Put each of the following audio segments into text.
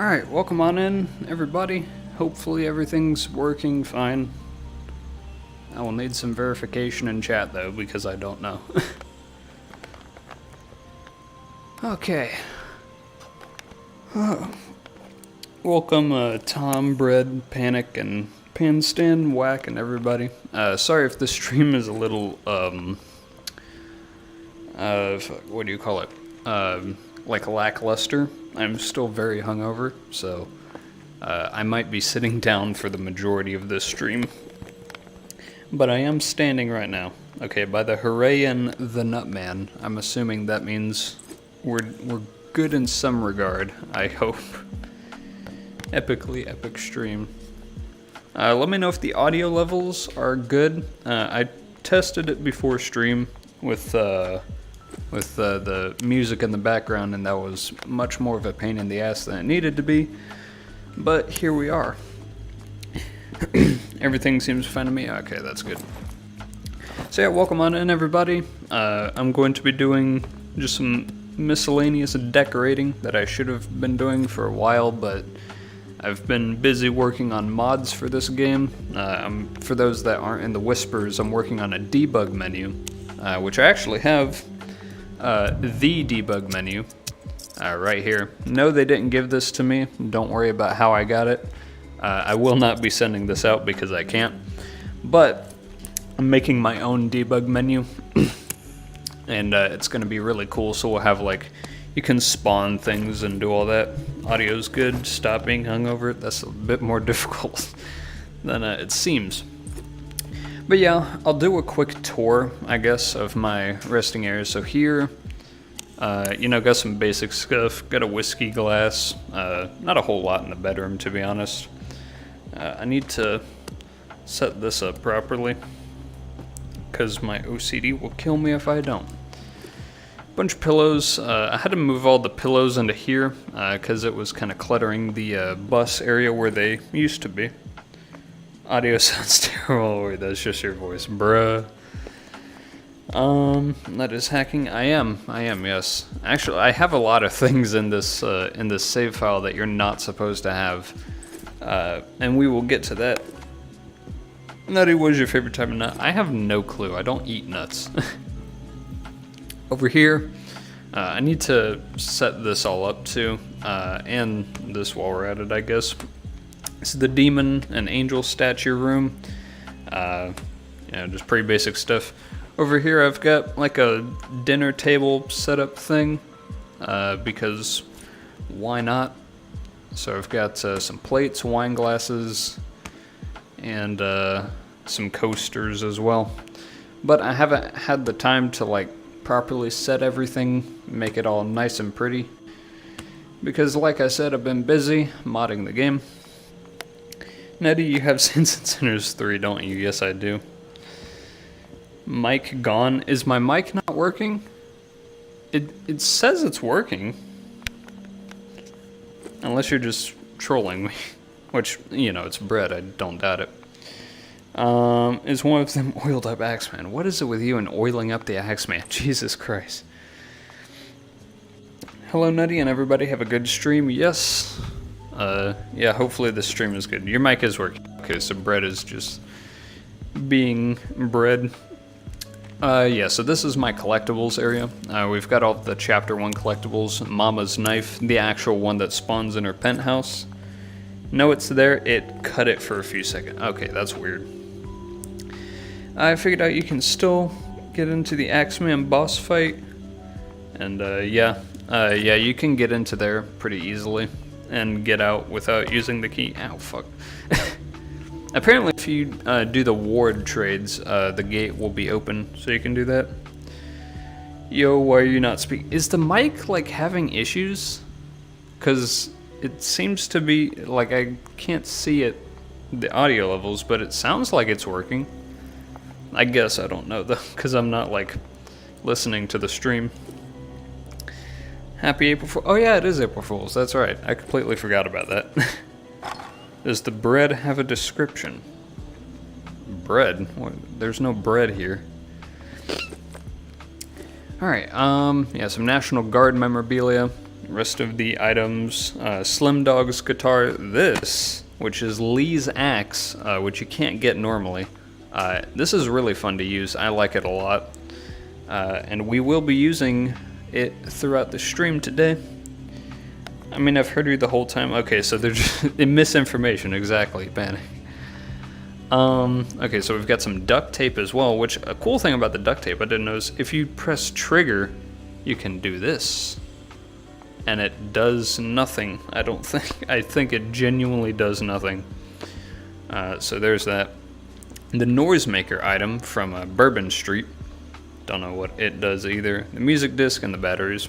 Alright, welcome on in, everybody. Hopefully everything's working fine. I will need some verification in chat, though, because I don't know. Okay. Welcome, Tom, Bread, Panic, and Panstan, Whack, and everybody. Sorry if the stream is a little, what do you call it? Like lackluster. I'm still very hungover, so I might be sitting down for the majority of this stream. But I am standing right now. Okay, by the hooray and the Nutman, I'm assuming that means we're good in some regard, I hope. Epically epic stream. Let me know if the audio levels are good. I tested it before stream with the music in the background, and that was much more of a pain in the ass than it needed to be. But here we are. Everything seems fine to me. Okay, that's good. So yeah, welcome on in, everybody. I'm going to be doing just some miscellaneous decorating that I should have been doing for a while, but I've been busy working on mods for this game. For those that aren't in the whispers, I'm working on a debug menu, which I actually have the debug menu right here. No, they didn't give this to me. Don't worry about how I got it. I will not be sending this out because I can't. But I'm making my own debug menu. And it's going to be really cool. So we'll have, like, you can spawn things and do all that. Audio's good. Stop being hungover. That's a bit more difficult than it seems. But yeah, I'll do a quick tour, I guess, of my resting area. So here, got some basic stuff. Got a whiskey glass. Not a whole lot in the bedroom, to be honest. I need to set this up properly, because my OCD will kill me if I don't. Bunch of pillows. I had to move all the pillows into here, because it was kind of cluttering the bus area where they used to be. Audio sounds terrible. Wait, that's just your voice, bruh. That is hacking. I am, yes. Actually, I have a lot of things in this save file that you're not supposed to have. And we will get to that. Nutty, what is your favorite type of nut? I have no clue. I don't eat nuts. Over here, I need to set this all up too. And this while we're at it, I guess. This is the demon and angel statue room. Just pretty basic stuff. Over here I've got like a dinner table setup thing, because why not? So I've got some plates, wine glasses, and some coasters as well. But I haven't had the time to like properly set everything, make it all nice and pretty. Because like I said, I've been busy modding the game. Nettie, you have Sins and Sinners 3, don't you? Yes, I do. Mic gone. Is my mic not working? It says it's working. Unless you're just trolling me. Which, it's bread. I don't doubt it. Is one of them oiled up Axeman? What is it with you and oiling up the Axeman? Jesus Christ. Hello, Nutty, and everybody. Have a good stream. Yes. Yeah, hopefully this stream is good. Your mic is working. Okay, so bread is just being bread. Yeah, so this is my collectibles area. We've got all the Chapter 1 collectibles. Mama's knife, the actual one that spawns in her penthouse. No, it's there. It cut it for a few seconds. Okay, that's weird. I figured out you can still get into the Axeman boss fight. And, yeah, you can get into there pretty easily and get out without using the key. Ow, fuck. Apparently, if you do the ward trades, the gate will be open, so you can do that. Yo, why are you not speaking? Is the mic, like, having issues? Because it seems to be, like, I can't see it, the audio levels, but it sounds like it's working. I guess I don't know, though, because I'm not, like, listening to the stream. Happy April Fool's. Oh yeah, it is April Fool's. That's right. I completely forgot about that. Does the bread have a description? Bread? What? There's no bread here. Alright, yeah, some National Guard memorabilia. Rest of the items, Slim Dog's guitar, this, which is Lee's axe, which you can't get normally. This is really fun to use. I like it a lot. And we will be using it throughout the stream today. I mean, I've heard you the whole time. Okay, so they're just misinformation, exactly, panic. Okay, so we've got some duct tape as well, which a cool thing about the duct tape I didn't know is if you press trigger, you can do this. And it does nothing, I don't think. I think it genuinely does nothing. So there's that. The noisemaker item from Bourbon Street. Don't know what it does either. The music disc and the batteries.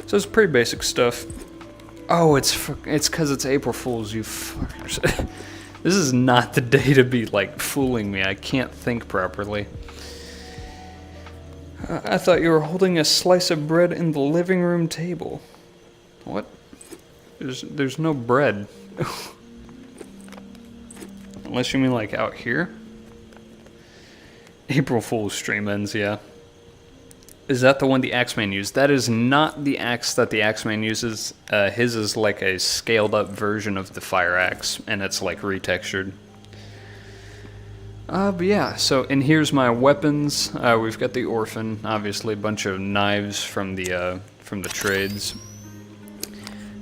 So it's pretty basic stuff. Oh, it's because it's April Fool's, you fuckers. This is not the day to be, like, fooling me. I can't think properly. I thought you were holding a slice of bread in the living room table. What? There's no bread. Unless you mean, like, out here? April Fool's stream ends, yeah. Is that the one the Axeman used? That is not the axe that the Axeman uses. His is like a scaled up version of the fire axe, and it's like retextured. But yeah, so, and here's my weapons. We've got the Orphan, obviously a bunch of knives from the trades.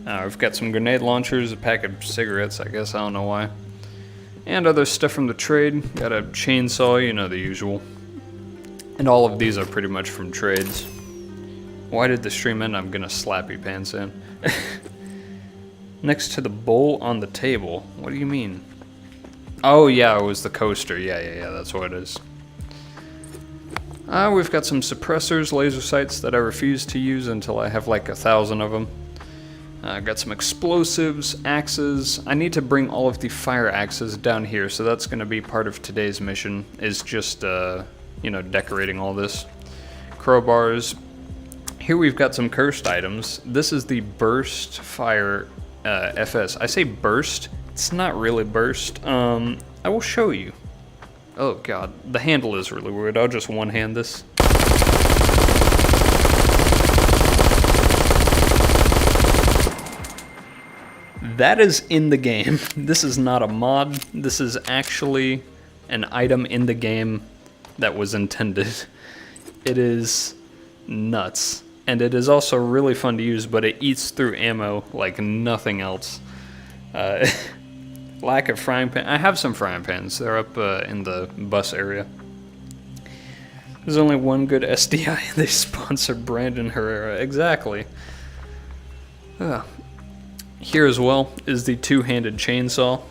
We've got some grenade launchers, a pack of cigarettes, I guess, I don't know why. And other stuff from the trade. Got a chainsaw, you know, the usual. And all of these are pretty much from trades. Why did the stream end? I'm gonna slap your pants in. Next to the bowl on the table. What do you mean? Oh yeah, it was the coaster. Yeah, that's what it is. We've got some suppressors, laser sights that I refuse to use until I have like 1,000 of them. Got some explosives, axes. I need to bring all of the fire axes down here, so that's gonna be part of today's mission, is just, you know, decorating all this. Crowbars. Here we've got some cursed items. This is the Burst Fire FS. I say burst, it's not really burst. I will show you. Oh god, the handle is really weird. I'll just one-hand this. That is in the game. This is not a mod. This is actually an item in the game that was intended. It is nuts. And it is also really fun to use, but it eats through ammo like nothing else. Lack of frying pan. I have some frying pans. They're up in the bus area. There's only one good SDI. They sponsor Brandon Herrera. Exactly. Here as well is the two-handed chainsaw.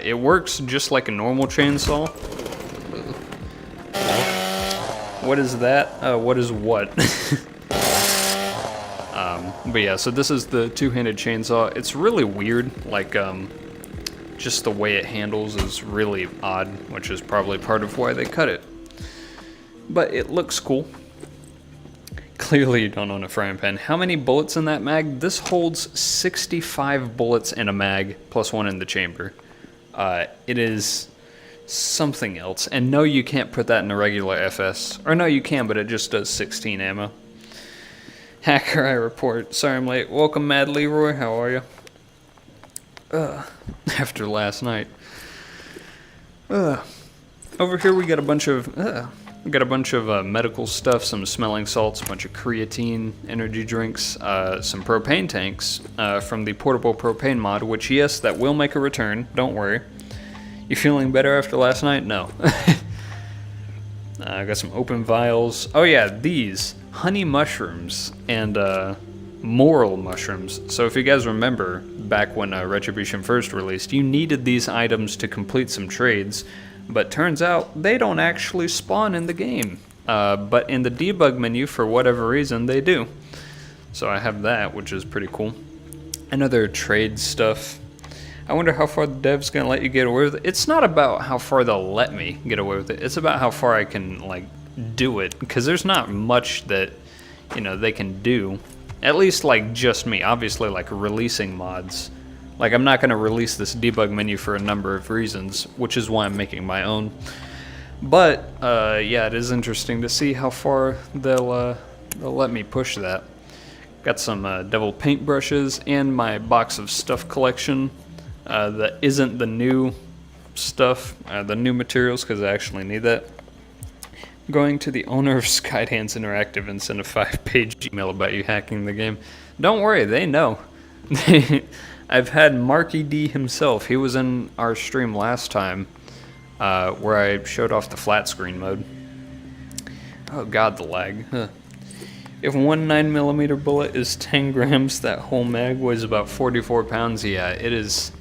It works just like a normal chainsaw. What is that? What is what? But yeah, so this is the two-handed chainsaw. It's really weird, like, just the way it handles is really odd, which is probably part of why they cut it. But it looks cool. Clearly you don't own a frying pan. How many bullets in that mag? This holds 65 bullets in a mag, plus one in the chamber. It is something else. And no, you can't put that in a regular FS. Or no, you can, but it just does 16 ammo. Hacker, I report. Sorry I'm late. Welcome, Mad Leroy. How are you? After last night. Over here we got a bunch of... medical stuff, some smelling salts, a bunch of creatine, energy drinks, some propane tanks from the portable propane mod, which, yes, that will make a return. Don't worry. You feeling better after last night? No. I got some open vials. Oh yeah, these honey mushrooms and moral mushrooms. So if you guys remember, back when Retribution first released, you needed these items to complete some trades. But turns out they don't actually spawn in the game. But in the debug menu, for whatever reason, they do. So I have that, which is pretty cool. Another trade stuff. I wonder how far the dev's gonna let you get away with it. It's not about how far they'll let me get away with it. It's about how far I can, like, do it. Because there's not much that, you know, they can do. At least, like, just me. Obviously, like, releasing mods. Like, I'm not going to release this debug menu for a number of reasons, which is why I'm making my own. But, yeah, it is interesting to see how far they'll let me push that. Got some devil paintbrushes and my box of stuff collection that isn't the new stuff, the new materials, because I actually need that. Going to the owner of Skydance Interactive and send a 5-page email about you hacking the game. Don't worry, they know. I've had Marky D himself. He was in our stream last time where I showed off the flat screen mode. Oh god, the lag. Huh. If one 9mm bullet is 10 grams, that whole mag weighs about 44 pounds. Yeah, it is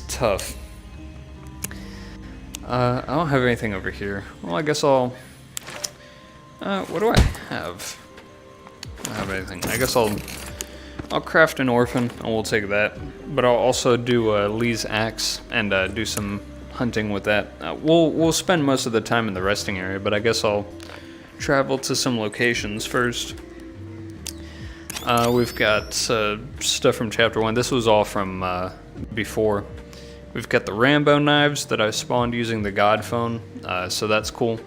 tough. I don't have anything over here. Well, I guess I'll... what do I have? I don't have anything. I guess I'll craft an orphan, and we'll take that. But I'll also do Lee's axe and do some hunting with that. We'll spend most of the time in the resting area, but I guess I'll travel to some locations first. We've got stuff from Chapter 1. This was all from before. We've got the Rambo knives that I spawned using the God phone, so that's cool.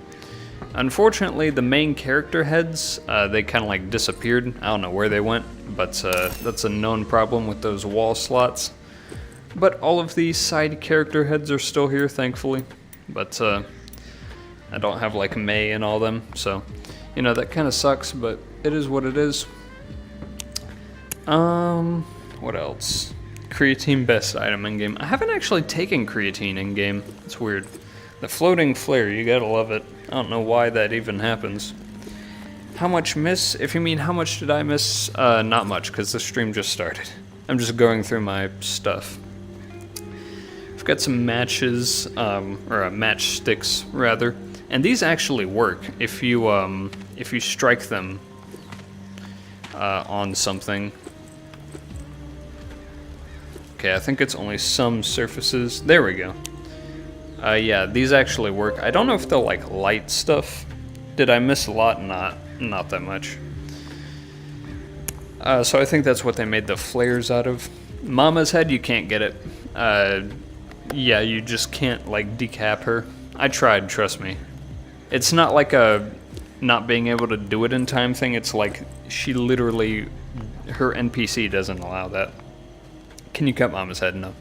Unfortunately, the main character heads, they kind of like disappeared. I don't know where they went, but that's a known problem with those wall slots. But all of the side character heads are still here, thankfully. But I don't have like May and all them, so you know that kind of sucks, but it is what it is. What else? Creatine best item in game. I haven't actually taken creatine in game. It's weird. The floating flare, you gotta love it. I don't know why that even happens. How much miss? If you mean how much did I miss? Not much, because the stream just started. I'm just going through my stuff. I've got some matches, or matchsticks rather, and these actually work if you strike them on something. Okay, I think it's only some surfaces. There we go. Yeah, these actually work. I don't know if they'll like light stuff. Did I miss a lot? Not that much. So I think that's what they made the flares out of. Mama's head, you can't get it. Yeah, you just can't like decap her. I tried, trust me. It's not like a not being able to do it in time thing. It's like she literally, her NPC doesn't allow that. Can you cut Mama's head? No.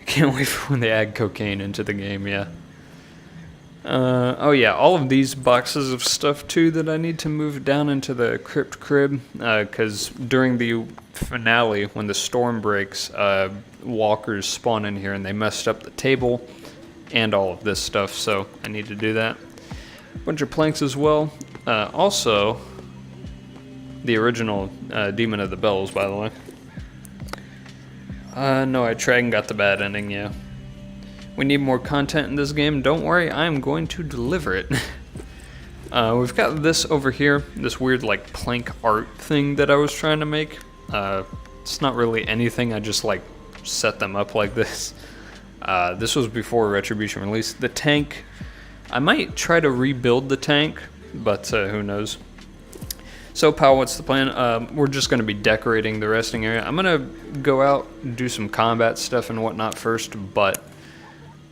I can't wait for when they add cocaine into the game, yeah. Oh yeah, all of these boxes of stuff too that I need to move down into the crypt crib, because during the finale, when the storm breaks, walkers spawn in here and they messed up the table and all of this stuff, so I need to do that. A bunch of planks as well. Also, the original Demon of the Bells, by the way. No, I tried and got the bad ending, yeah. We need more content in this game. Don't worry, I'm going to deliver it. We've got this over here, this weird like plank art thing that I was trying to make. It's not really anything, I just like set them up like this. This was before Retribution released. The tank, I might try to rebuild the tank, but who knows. So, pal, what's the plan? We're just going to be decorating the resting area. I'm going to go out and do some combat stuff and whatnot first, but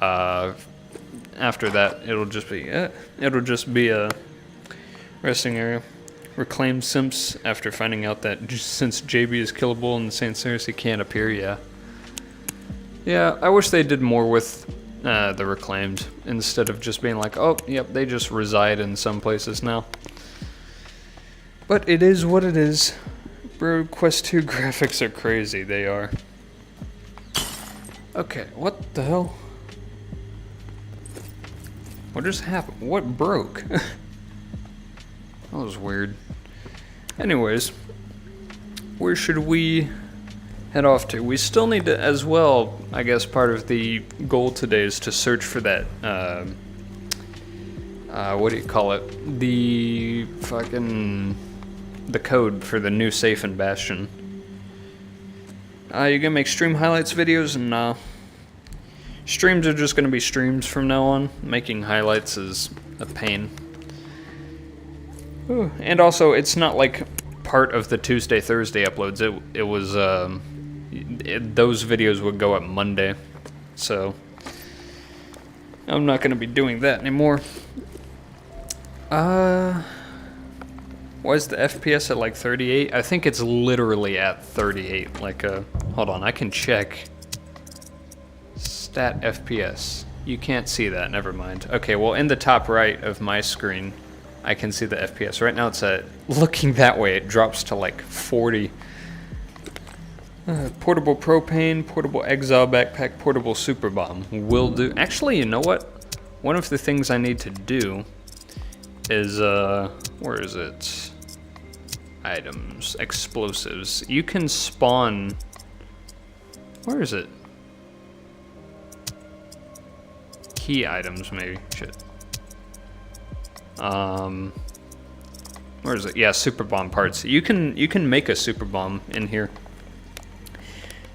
after that, it'll just be a resting area. Reclaim simps after finding out that since JB is killable and the Saint Cersei can't appear, yeah. Yeah, I wish they did more with the reclaimed instead of just being like, oh, yep, they just reside in some places now. But it is what it is. Bro, Quest 2 graphics are crazy, they are. Okay, what the hell? What just happened? What broke? That was weird. Anyways, where should we head off to? We still need to, as well, I guess part of the goal today is to search for that, what do you call it? The code for the new safe in Bastion. You gonna make stream highlights videos? Nah. Streams are just gonna be streams from now on. Making highlights is a pain. Ooh. And also, it's not like part of the Tuesday, Thursday uploads. It was, those videos would go up Monday. So, I'm not gonna be doing that anymore. Why is the FPS at like 38? I think it's literally at 38. Like, hold on, I can check. Stat FPS. You can't see that, never mind. Okay, well, in the top right of my screen, I can see the FPS. Right now it's at, looking that way, it drops to like 40. Portable propane, portable exile backpack, portable super bomb. Will do. Actually, you know what? One of the things I need to do is, where is it? Items, explosives. You can spawn, where is it? Key items, maybe. Shit. Where is it? Yeah, super bomb parts. You can make a super bomb in here.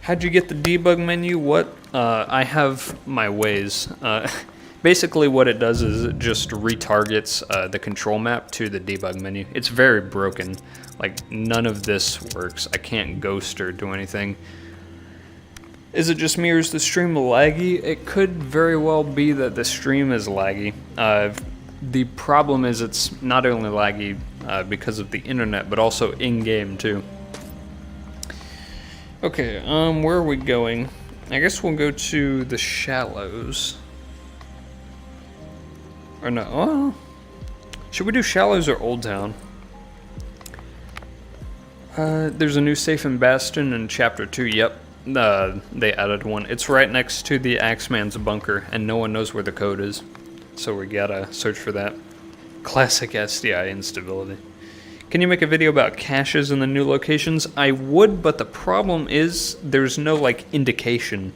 How'd you get the debug menu? What? I have my ways. Basically what it does is it just retargets the control map to the debug menu. It's very broken. Like, none of this works. I can't ghost or do anything. Is it just me or is the stream laggy? It could very well be that the stream is laggy. The problem is it's not only laggy because of the internet, but also in-game too. Okay, where are we going? I guess we'll go to the Shallows. Or no, oh. Should we do Shallows or Old Town? There's a new safe in Bastion in Chapter 2, yep. They added one. It's right next to the Axeman's bunker, and no one knows where the code is. So we gotta search for that. Classic SDI instability. Can you make a video about caches in the new locations? I would, but the problem is there's no, like, indication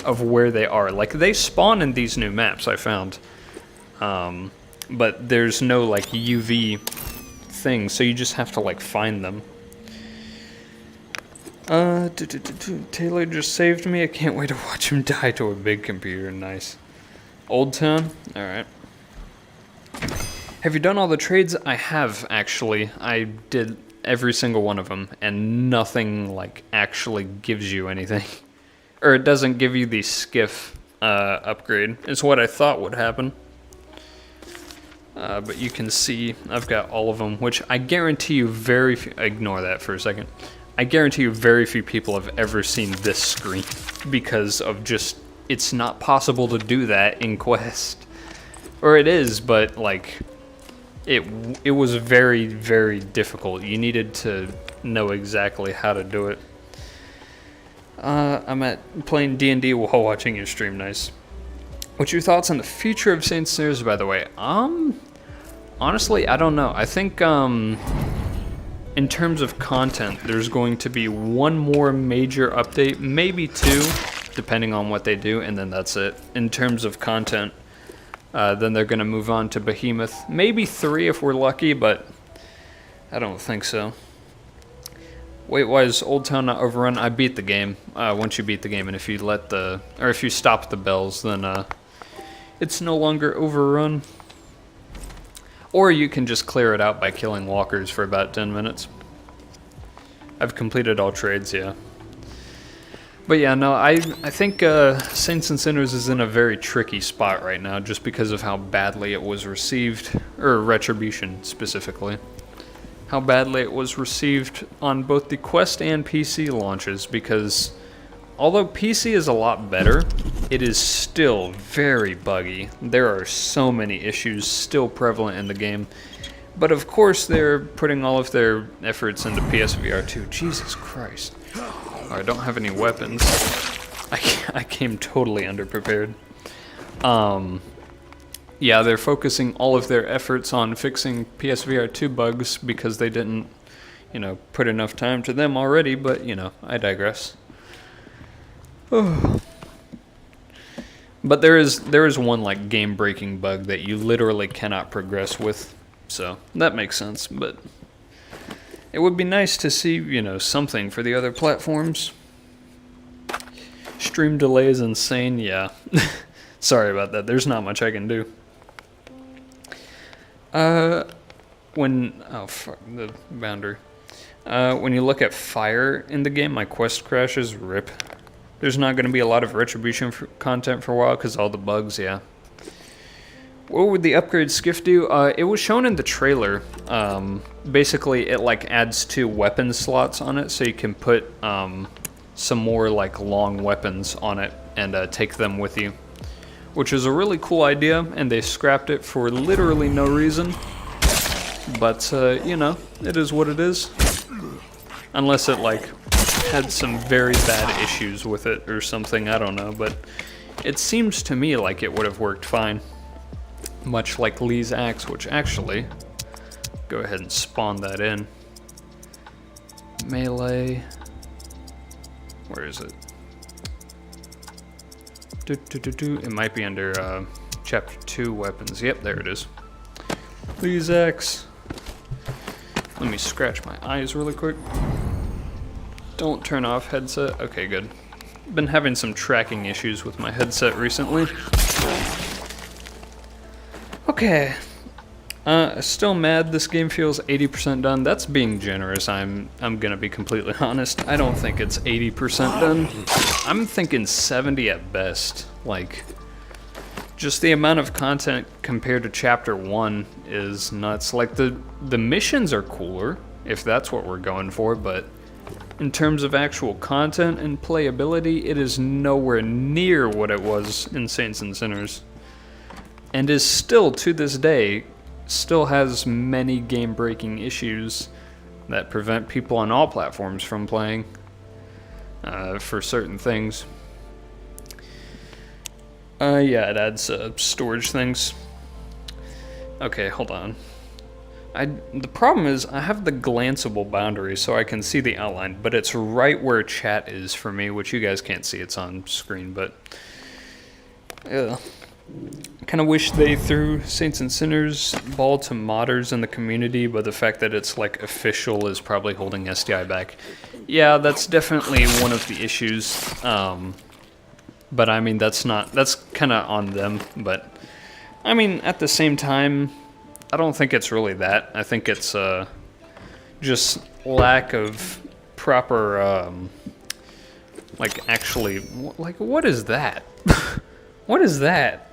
of where they are. Like, they spawn in these new maps, I found. But there's no, like, UV thing, so you just have to, like, find them. Taylor just saved me. I can't wait to watch him die to a big computer. Nice. Old Town? Alright. Have you done all the trades? I have, actually. I did every single one of them, and nothing, like, actually gives you anything. Or it doesn't give you the skiff upgrade. It's what I thought would happen. But you can see I've got all of them, which I guarantee you very few... Ignore that for a second. I guarantee you very few people have ever seen this screen because of just, it's not possible to do that in Quest. Or it is, but like, it was very, very difficult. You needed to know exactly how to do it. I'm playing D&D while watching your stream, nice. What's your thoughts on the future of Saints and Sinners, by the way? Honestly, I don't know. I think, in terms of content, there's going to be one more major update, maybe two, depending on what they do, and then that's it. In terms of content, then they're going to move on to Behemoth. Maybe three if we're lucky, but I don't think so. Wait, why is Old Town not overrun? I beat the game. Once you beat the game, and if you if you stop the bells, then it's no longer overrun. Or you can just clear it out by killing walkers for about 10 minutes. I've completed all trades, yeah. But yeah, no, I think Saints and Sinners is in a very tricky spot right now just because of how badly it was received, or Retribution specifically. How badly it was received on both the Quest and PC launches, because although PC is a lot better, it is still very buggy. There are so many issues still prevalent in the game. But of course they're putting all of their efforts into PSVR 2. Jesus Christ. Oh, I don't have any weapons. I came totally underprepared. Yeah, they're focusing all of their efforts on fixing PSVR 2 bugs because they didn't, put enough time to them already, but, I digress. But there is one like game-breaking bug that you literally cannot progress with, so that makes sense. But it would be nice to see something for the other platforms. Stream delay is insane, yeah. Sorry about that. There's not much I can do. Oh fuck the boundary. When you look at fire in the game, my quest crashes. RIP. There's not going to be a lot of Retribution content for a while because all the bugs, yeah. What would the upgrade skiff do? It was shown in the trailer. Basically, it like adds 2 weapon slots on it, so you can put some more like long weapons on it and take them with you, which is a really cool idea. And they scrapped it for literally no reason. But you know, it is what it is. Unless it like had some very bad issues with it or something, I don't know. But it seems to me like it would have worked fine. Much like Lee's axe, which actually, go ahead and spawn that in. Melee. Where is it? It might be under chapter 2 weapons. Yep, there it is. Lee's axe. Let me scratch my eyes really quick. Don't turn off headset. Okay, good. Been having some tracking issues with my headset recently. Okay, still mad this game feels 80% done. That's being generous, I'm gonna be completely honest. I don't think it's 80% done. I'm thinking 70 at best. Like, just the amount of content compared to chapter 1 is nuts. Like, the missions are cooler, if that's what we're going for, but in terms of actual content and playability, it is nowhere near what it was in Saints and Sinners. And is still, to this day, still has many game-breaking issues that prevent people on all platforms from playing for certain things. Yeah, it adds storage things. Okay, hold on. The problem is I have the glanceable boundary so I can see the outline, but it's right where chat is for me, which you guys can't see. It's on screen, but yeah. Kind of wish they threw Saints and Sinners ball to modders in the community, but the fact that it's like official is probably holding SDI back. Yeah, that's definitely one of the issues. But I mean, that's kind of on them. But I mean, at the same time, I don't think it's really that. I think it's just lack of proper, like actually, like what is that? What is that?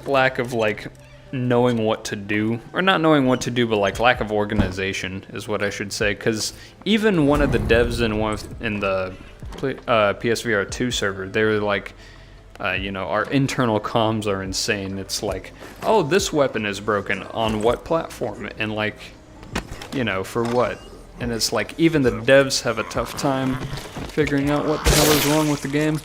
Lack of like knowing what to do, or not knowing what to do, but like lack of organization is what I should say. Because even one of the devs in the PSVR 2 server, they were like, you know, our internal comms are insane. It's like, oh, this weapon is broken on what platform, and like, you know, for what? And it's like even the devs have a tough time figuring out what the hell is wrong with the game.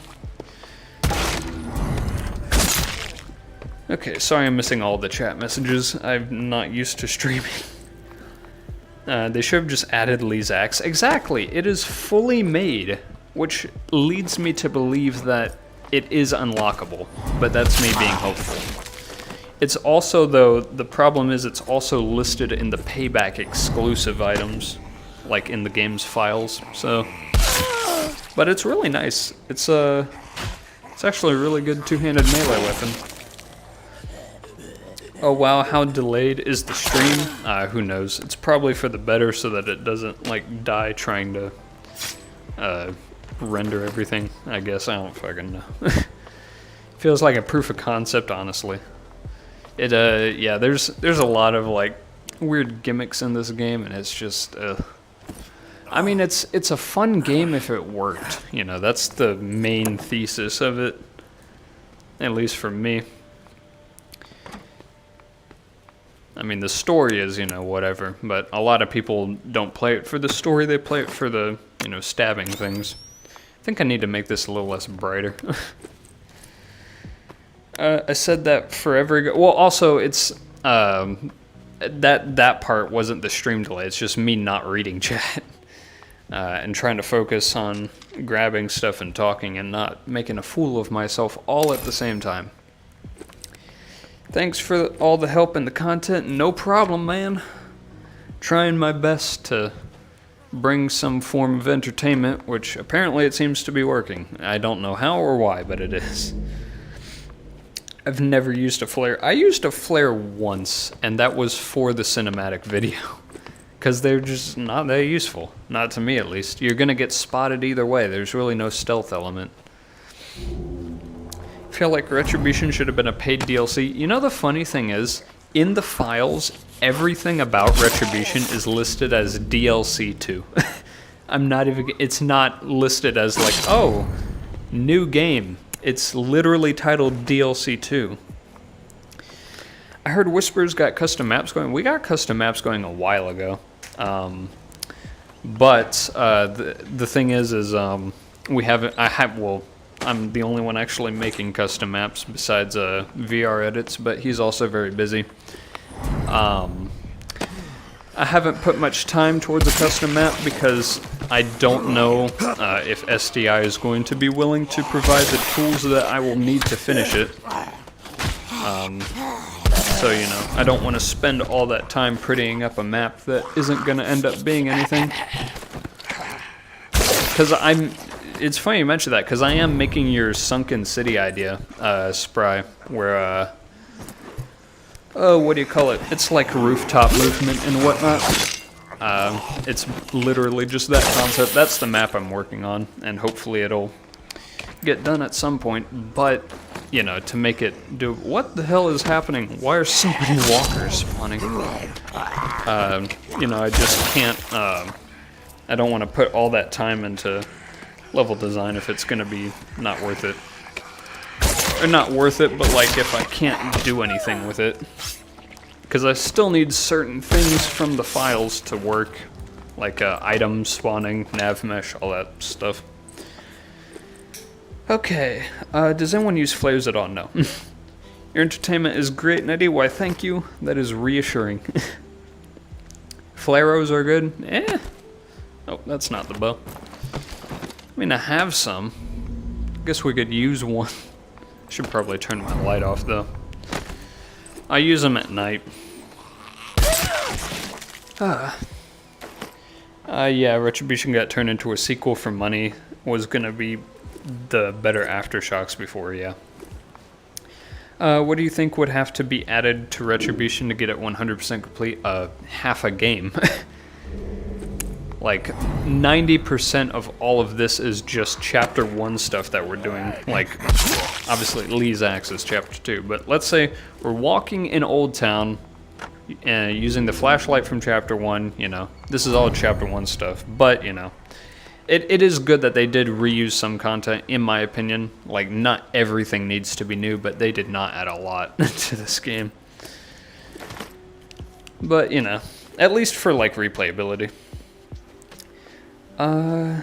Okay, sorry I'm missing all the chat messages. I'm not used to streaming. They should have just added Lee's axe. Exactly, it is fully made, which leads me to believe that it is unlockable, but that's me being hopeful. It's also, though, the problem is it's also listed in the payback exclusive items, like in the game's files, so. But it's really nice. It's actually a really good two-handed melee weapon. Oh wow, how delayed is the stream? Who knows? It's probably for the better so that it doesn't like die trying to render everything, I guess. I don't fucking know. Feels like a proof of concept, honestly. It yeah, there's a lot of like weird gimmicks in this game, and it's just I mean, it's a fun game if it worked. You know, that's the main thesis of it, at least for me. I mean, the story is, you know, whatever, but a lot of people don't play it for the story, they play it for the, you know, stabbing things. I think I need to make this a little less brighter. I said that forever ago. Well, also, it's, that part wasn't the stream delay, it's just me not reading chat. And trying to focus on grabbing stuff and talking and not making a fool of myself all at the same time. Thanks for all the help and the content. No problem, man. Trying my best to bring some form of entertainment, which apparently it seems to be working. I don't know how or why, but it is. I've never used a flare. I used a flare once, and that was for the cinematic video. Because they're just not that useful. Not to me, at least. You're gonna get spotted either way. There's really no stealth element. feel like Retribution should have been a paid DLC. You know, the funny thing is, in the files, everything about Retribution is listed as DLC 2. I'm not even, it's not listed as like, oh, new game. It's literally titled DLC 2. I heard Whispers got custom maps going. We got custom maps going a while ago. But the thing is we haven't, I'm the only one actually making custom maps besides VR edits, but he's also very busy. I haven't put much time towards a custom map because I don't know if SDI is going to be willing to provide the tools that I will need to finish it. So, you know, I don't want to spend all that time prettying up a map that isn't going to end up being anything. Because it's funny you mentioned that, because I am making your Sunken City idea, Spry, where, what do you call it? It's like rooftop movement and whatnot. It's literally just that concept. That's the map I'm working on, and hopefully it'll get done at some point, but, you know, to make it do... What the hell is happening? Why are so many walkers spawning? You know, I just can't... I don't want to put all that time into level design if it's going to be not worth it. Or not worth it, but like if I can't do anything with it. Because I still need certain things from the files to work. Like items spawning, nav mesh, all that stuff. Okay, does anyone use flares at all? No. Your entertainment is great, Nettie. Why, thank you. That is reassuring. Flaros are good? Eh. Oh, that's not the bow. I mean, I have some. Guess we could use one. Should probably turn my light off, though. I use them at night. Yeah, Retribution got turned into a sequel for money. Was gonna be the better Aftershocks before, yeah. What do you think would have to be added to Retribution to get it 100% complete? Half a game. Like, 90% of all of this is just Chapter 1 stuff that we're doing. Like, obviously, Lee's Axe is Chapter 2, but let's say we're walking in Old Town, using the flashlight from Chapter 1, you know. This is all Chapter 1 stuff, but, you know. It is good that they did reuse some content, in my opinion. Like, not everything needs to be new, but they did not add a lot to this game. But, you know, at least for, like, replayability. I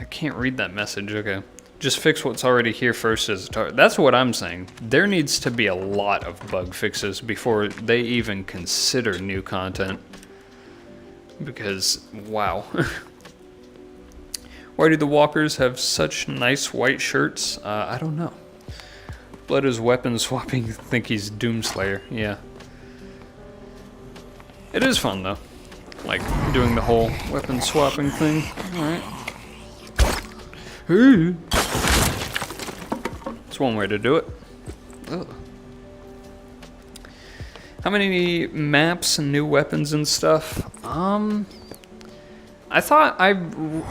can't read that message, okay. Just fix what's already here first as a target. That's what I'm saying. There needs to be a lot of bug fixes before they even consider new content. Because, wow. Why do the walkers have such nice white shirts? I don't know. Blood is weapon swapping. Think he's Doomslayer. Yeah. It is fun though. Like doing the whole weapon swapping thing. Alright. It's one way to do it. Ugh. How many maps and new weapons and stuff? I thought I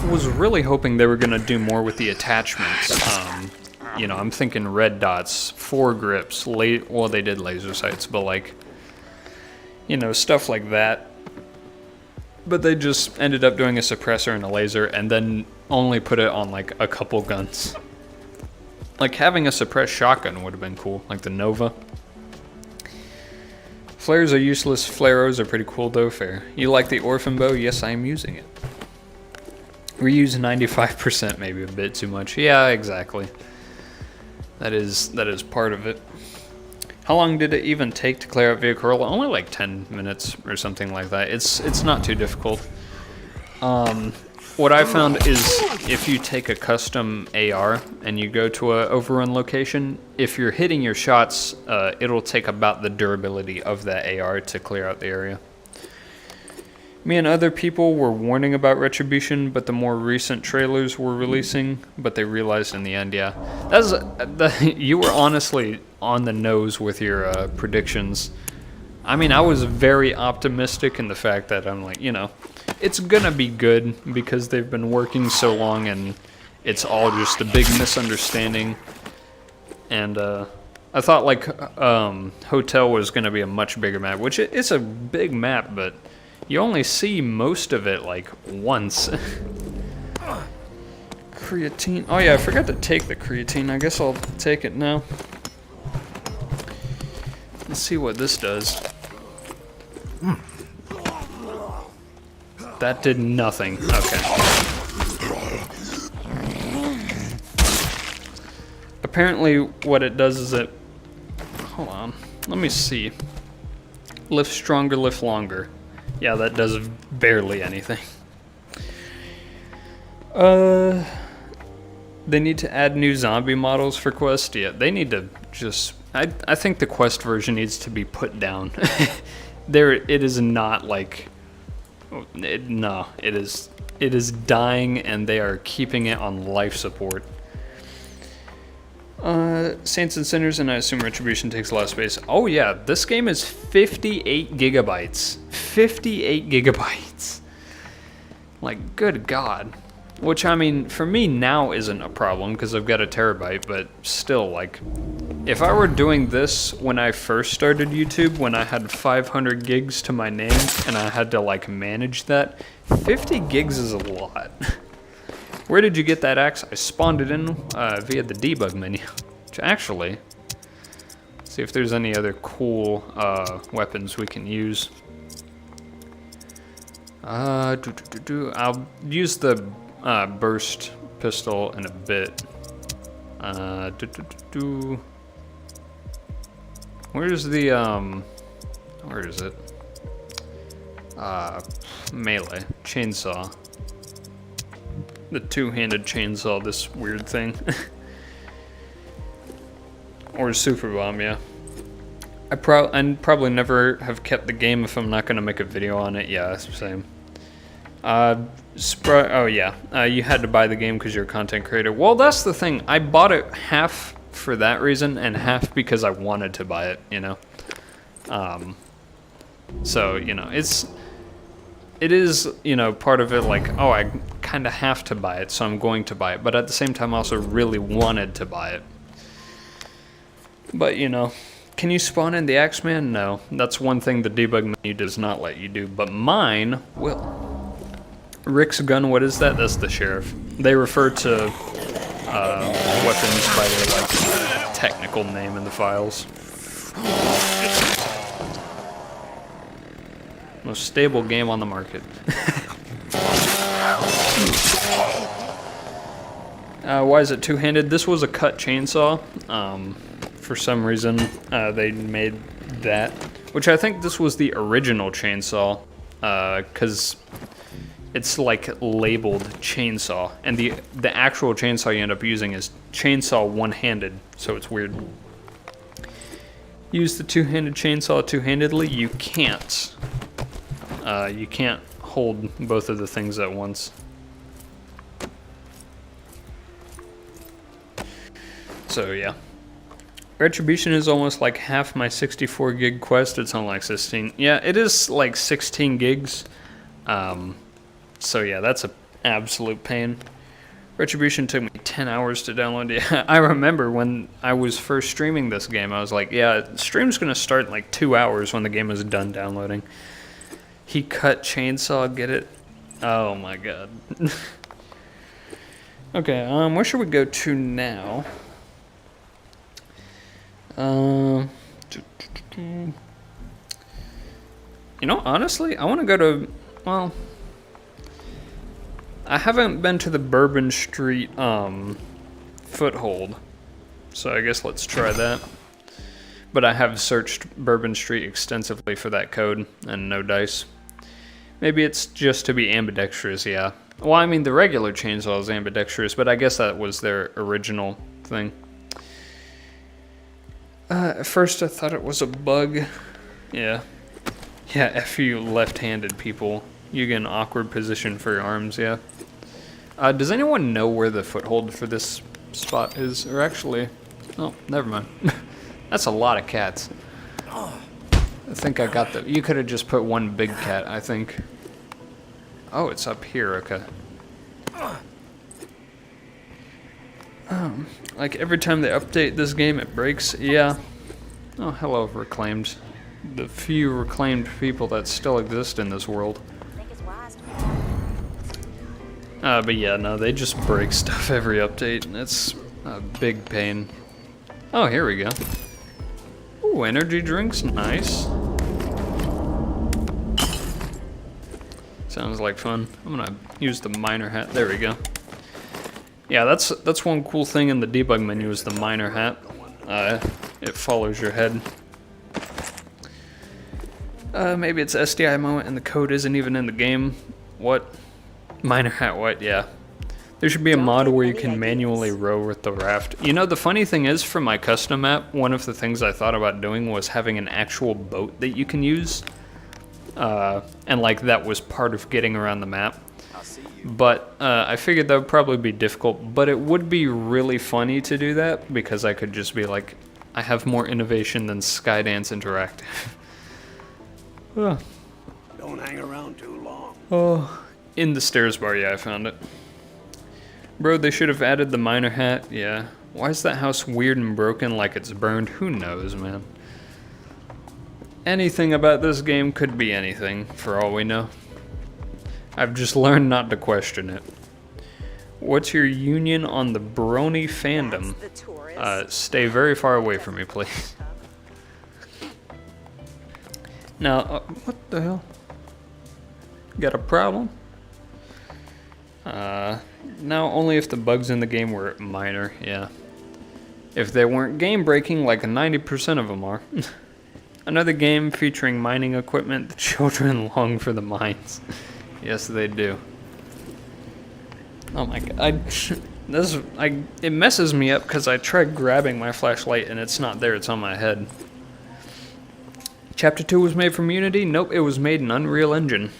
was really hoping they were gonna do more with the attachments. You know, I'm thinking red dots, foregrips, well, they did laser sights, but like, you know, stuff like that. But they just ended up doing a suppressor and a laser, and then only put it on like a couple guns. Like having a suppressed shotgun would have been cool, like the Nova. Flares are useless, flaros are pretty cool though, fair. You like the orphan bow? Yes, I am using it. Reuse 95%, maybe a bit too much. Yeah, exactly. That is part of it. How long did it even take to clear out vehicle? Only like 10 minutes or something like that. It's not too difficult. What I found is if you take a custom AR and you go to a overrun location, if you're hitting your shots, it'll take about the durability of that AR to clear out the area. Me and other people were warning about Retribution, but the more recent trailers were releasing, but they realized in the end, yeah. You were honestly on the nose with your predictions. I mean, I was very optimistic in the fact that I'm like, you know, it's gonna be good because they've been working so long and it's all just a big misunderstanding. and I thought like Hotel was gonna be a much bigger map, which it's a big map, but you only see most of it like once. Creatine. Oh yeah, I forgot to take the creatine. I guess I'll take it now. Let's see what this does. That did nothing. Okay. Apparently what it does is it... Hold on. Let me see. Lift stronger, lift longer. Yeah, that does barely anything. They need to add new zombie models for Quest. Yeah, they need to just... I think the Quest version needs to be put down. It is not like... No, it is dying, and they are keeping it on life support. Saints and Sinners, and I assume Retribution takes a lot of space. Oh yeah, this game is 58 gigabytes. 58 gigabytes. Like, good God. Which, I mean, for me now isn't a problem because I've got a terabyte, but still, like, if I were doing this when I first started YouTube, when I had 500 gigs to my name and I had to, like, manage that, 50 gigs is a lot. Where did you get that axe? I spawned it in via the debug menu. Which actually, let's see if there's any other cool weapons we can use. I'll use the burst pistol in a bit. Where's the where is it? Melee chainsaw. The two-handed chainsaw, this weird thing. Or super bomb, yeah. I'd probably never have kept the game if I'm not gonna make a video on it. Yeah, same. Oh yeah, you had to buy the game because you're a content creator. Well, that's the thing. I bought it half for that reason and half because I wanted to buy it, you know. So, you know, it is, you know, part of it like, oh, I kind of have to buy it, so I'm going to buy it. But at the same time, I also really wanted to buy it. But, you know, can you spawn in the Axeman? No. That's one thing the debug menu does not let you do. But mine will. Rick's gun, what is that? That's the sheriff. They refer to weapons by their, like, technical name in the files. Most stable game on the market. Why is it two-handed? This was a cut chainsaw. For some reason, they made that. Which I think this was the original chainsaw, because it's like labeled chainsaw, and the actual chainsaw you end up using is chainsaw one-handed, so it's weird. Use the two-handed chainsaw two-handedly? You can't. You can't hold both of the things at once. So yeah. Retribution is almost like half my 64 gig Quest. It's on like 16. Yeah, it is like 16 gigs. So yeah, that's an absolute pain. Retribution took me 10 hours to download. Yeah, I remember when I was first streaming this game, I was like, yeah, stream's gonna start in like 2 hours when the game is done downloading. He cut chainsaw, get it? Oh my god. Okay, where should we go to now? You know, honestly, I want to go to, well, I haven't been to the Bourbon Street foothold, so I guess let's try that. But I have searched Bourbon Street extensively for that code, and no dice. Maybe it's just to be ambidextrous, yeah. Well, I mean, the regular chainsaw is ambidextrous, but I guess that was their original thing. At first I thought it was a bug. Yeah. Yeah, F you left-handed people. You get an awkward position for your arms, yeah. Does anyone know where the foothold for this spot is? Or actually... Oh, never mind. That's a lot of cats. I think I got the... You could have just put one big cat, I think. Oh, it's up here, okay. Like every time they update this game, it breaks. Yeah. Oh, hello, Reclaimed. The few reclaimed people that still exist in this world. But yeah, no, they just break stuff every update, and it's a big pain. Oh, here we go. Ooh, energy drinks, nice. Sounds like fun. I'm gonna use the miner hat. There we go. Yeah, that's one cool thing in the debug menu is the miner hat. It follows your head. Maybe it's SDI moment and the code isn't even in the game. What? Miner hat what? Yeah. There should be a mod where you can manually row with the raft. You know, the funny thing is, for my custom map, one of the things I thought about doing was having an actual boat that you can use. And like that was part of getting around the map. But I figured that would probably be difficult, but it would be really funny to do that because I could just be like, I have more innovation than Skydance Interactive. Don't hang around too long. Oh, in the stairs bar, yeah, I found it. Bro, they should have added the miner hat, yeah. Why is that house weird and broken like it's burned? Who knows, man. Anything about this game could be anything, for all we know. I've just learned not to question it. What's your union on the brony fandom? Stay very far away from me, please. Now, what the hell? Got a problem? Now only if the bugs in the game were minor, yeah. If they weren't game breaking, like 90% of them are. Another game featuring mining equipment, the children long for the mines. Yes, they do. Oh my god, it messes me up because I tried grabbing my flashlight and it's not there, it's on my head. Chapter 2 was made from Unity? Nope, it was made in Unreal Engine.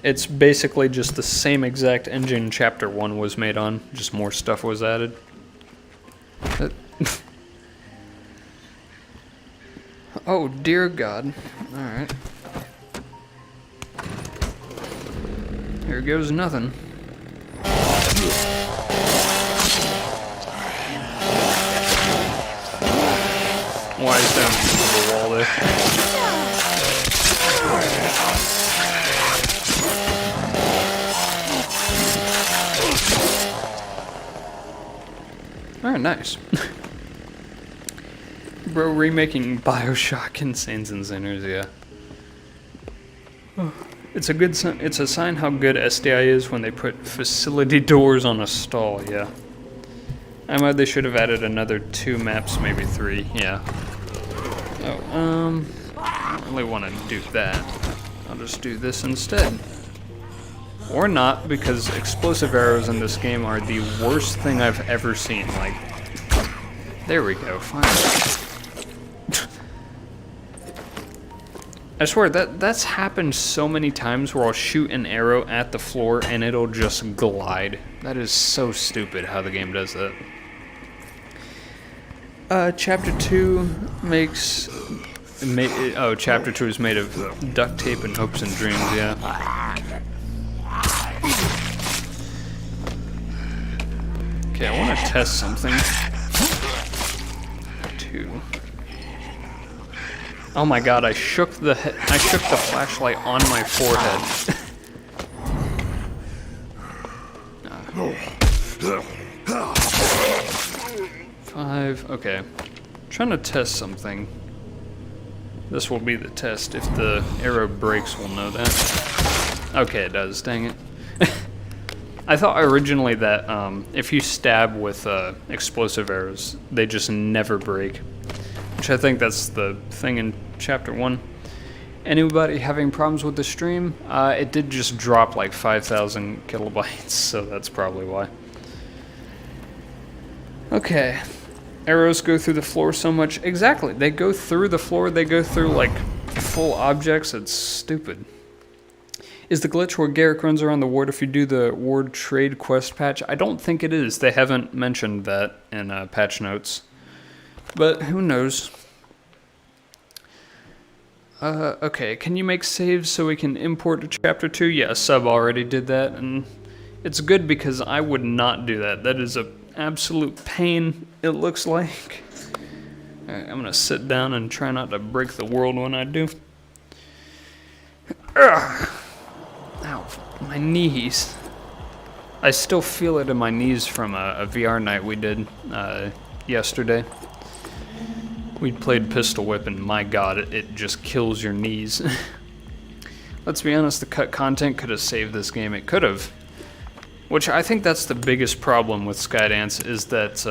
It's basically just the same exact engine Chapter 1 was made on, just more stuff was added. Oh dear God. Alright. Here goes nothing. Why is down the wall there? Alright, nice. Bro, remaking Bioshock in Saints and Sinners, yeah. It's a good sign. It's a sign how good SDI is when they put facility doors on a stall, yeah. They should have added another 2 maps, maybe 3, yeah. Oh, I don't really want to do that. I'll just do this instead. Or not, because explosive arrows in this game are the worst thing I've ever seen. Like, there we go, finally. I swear, that's happened so many times where I'll shoot an arrow at the floor and it'll just glide. That is so stupid how the game does that. Chapter 2 makes... Chapter 2 is made of duct tape and hopes and dreams, yeah. Okay, I want to test something. 2. Oh my god, I shook the flashlight on my forehead. 5, okay. Trying to test something. This will be the test. If the arrow breaks, we'll know that. Okay, it does, dang it. I thought originally that if you stab with explosive arrows, they just never break. Which I think that's the thing in Chapter 1. Anybody having problems with the stream? It did just drop like 5,000 kilobytes, so that's probably why. Okay. Arrows go through the floor so much. Exactly. They go through the floor. They go through like full objects. It's stupid. Is the glitch where Garrick runs around the ward if you do the ward trade quest patch? I don't think it is. They haven't mentioned that in patch notes. But who knows? Okay, can you make saves so we can import to Chapter 2? Yeah, Sub already did that, and it's good because I would not do that. That is an absolute pain, it looks like. Alright, I'm gonna sit down and try not to break the world when I do. Ugh. Ow, my knees. I still feel it in my knees from a VR night we did yesterday. We played Pistol Whip, and my god, it just kills your knees. Let's be honest, the cut content could have saved this game. It could have. Which I think that's the biggest problem with Skydance, is that,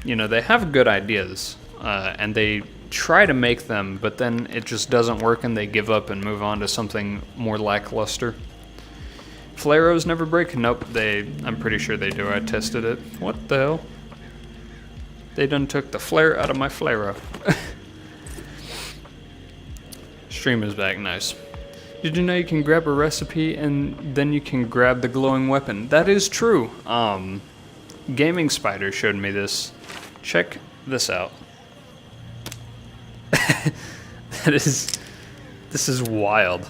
you know, they have good ideas, and they try to make them, but then it just doesn't work and they give up and move on to something more lackluster. Flareos never break? Nope, I'm pretty sure they do. I tested it. What the hell? They done took the flare out of my Flareo. Stream is back, nice. Did you know you can grab a recipe and then you can grab the glowing weapon? That is true. Gaming Spider showed me this. Check this out. This is wild.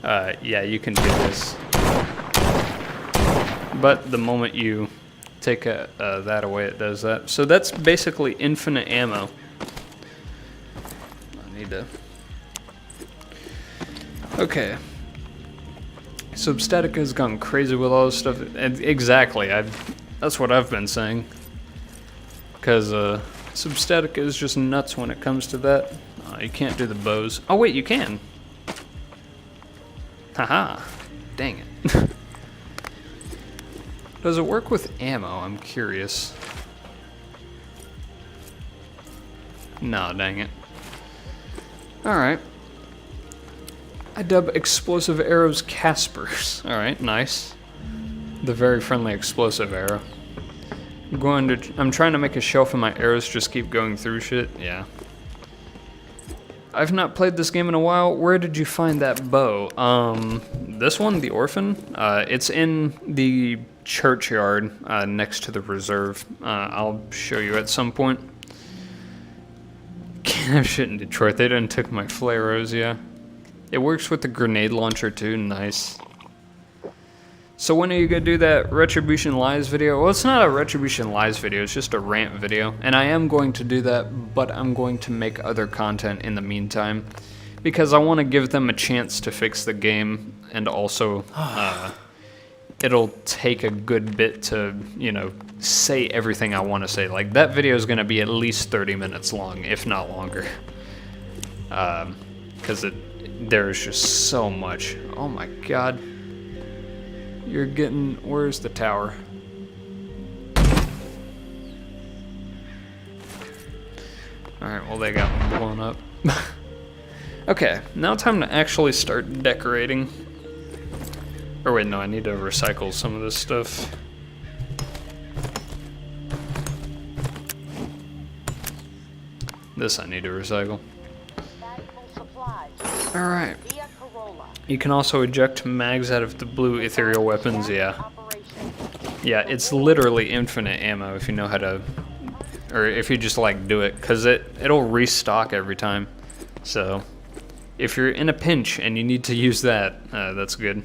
Yeah, you can do this. But the moment you take that away, it does that. So that's basically infinite ammo. I need to... Okay. Substatica has gone crazy with all this stuff. And exactly, that's what I've been saying. Because Substatica is just nuts when it comes to that. You can't do the bows. Oh wait, you can. Haha. Dang it. Does it work with ammo? I'm curious. No, dang it. Alright. I dub explosive arrows Caspers. Alright, nice. The very friendly explosive arrow. I'm trying to make a shelf and my arrows just keep going through shit. Yeah. I've not played this game in a while. Where did you find that bow? This one, the Orphan. It's in the churchyard next to the reserve. I'll show you at some point. Can't have shit in Detroit. They done took my Flareos, yeah. It works with the grenade launcher too, nice. So when are you gonna do that Retribution Lies video? Well, it's not a Retribution Lies video, it's just a rant video. And I am going to do that, but I'm going to make other content in the meantime. Because I want to give them a chance to fix the game, and also it'll take a good bit to, you know, say everything I want to say. Like, that video is gonna be at least 30 minutes long, if not longer. Because there's just so much. Oh my god. You're getting... Where's the tower? Alright, well they got one blown up. Okay, now time to actually start decorating. Or wait, no, I need to recycle some of this stuff. This I need to recycle. Alright. You can also eject mags out of the blue ethereal weapons, yeah. Yeah, it's literally infinite ammo if you know how to... Or if you just, like, do it, because it'll restock every time. So, if you're in a pinch and you need to use that, that's good.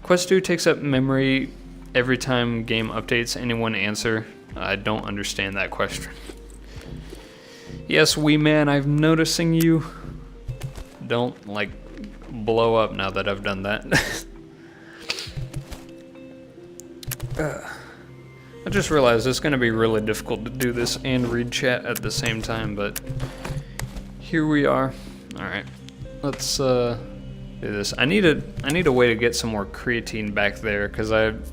Quest 2 takes up memory every time game updates. Anyone answer? I don't understand that question. Yes, wee man, I'm noticing you. Don't, like, blow up now that I've done that. I just realized it's going to be really difficult to do this and read chat at the same time, but here we are. Alright, let's do this. I need a way to get some more creatine back there, because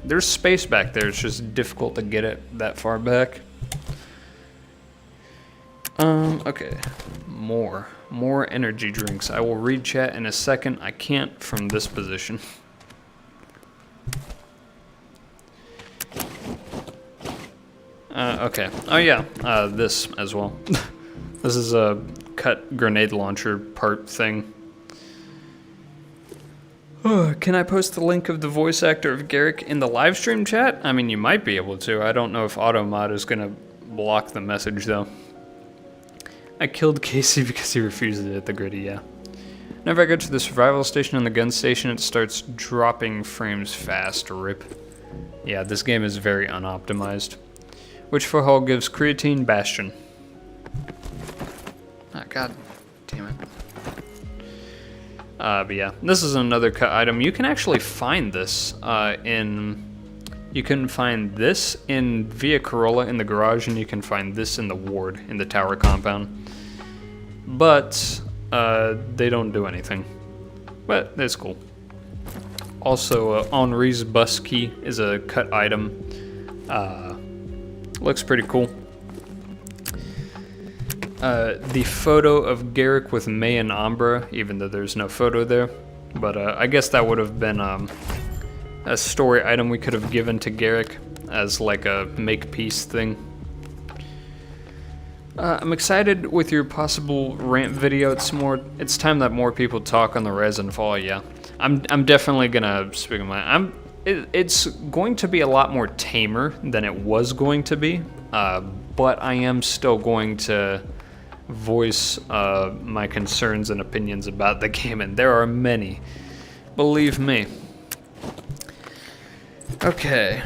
there's space back there, it's just difficult to get it that far back. Okay. More energy drinks. I will read chat in a second. I can't from this position. Okay. Oh yeah, this as well. This is a cut grenade launcher part thing. Can I post the link of the voice actor of Garrick in the live stream chat? I mean, you might be able to. I don't know if AutoMod is gonna block the message though. I killed Casey because he refused it at the gritty, yeah. Whenever I go to the survival station and the gun station, it starts dropping frames fast, rip. Yeah, this game is very unoptimized. Which for hull gives creatine bastion. Ah, god damn it. But yeah, this is another cut item. You can actually find this you can find this in Via Corolla in the garage, and you can find this in the ward in the tower compound. But they don't do anything. But it's cool. Also, Henri's bus key is a cut item. Looks pretty cool. The photo of Garrick with May and Umbra, even though there's no photo there. But I guess that would have been a story item we could have given to Garrick as like a make-peace thing. I'm excited with your possible rant video. It's time that more people talk on the res and fall. Yeah, I'm definitely gonna speak of my. It's going to be a lot more tamer than it was going to be, but I am still going to voice my concerns and opinions about the game, and there are many, believe me. Okay,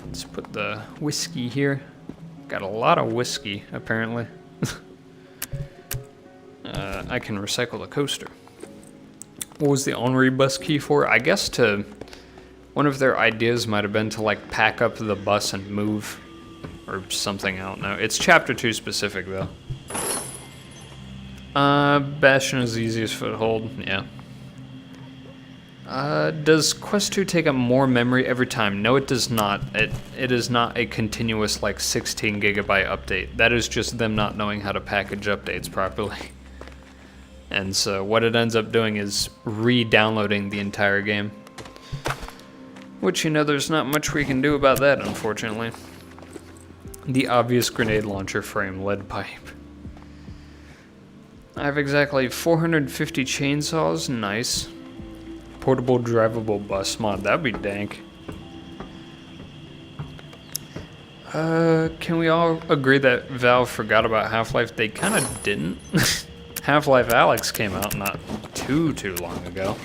let's put the whiskey here. Got a lot of whiskey, apparently. I can recycle the coaster. What was the Henri bus key for? I guess one of their ideas might have been to like pack up the bus and move, or something, I don't know. It's chapter 2 specific though. Bastion is the easiest foothold, yeah. Does Quest 2 take up more memory every time? No, it does not. It is not a continuous, like, 16 gigabyte update. That is just them not knowing how to package updates properly. And so what it ends up doing is re-downloading the entire game. Which, you know, there's not much we can do about that, unfortunately. The obvious grenade launcher frame lead pipe. I have exactly 450 chainsaws, nice. Portable drivable bus mod, that'd be dank. Can we all agree that Valve forgot about Half-Life? They kind of didn't. Half-Life Alyx came out not too long ago.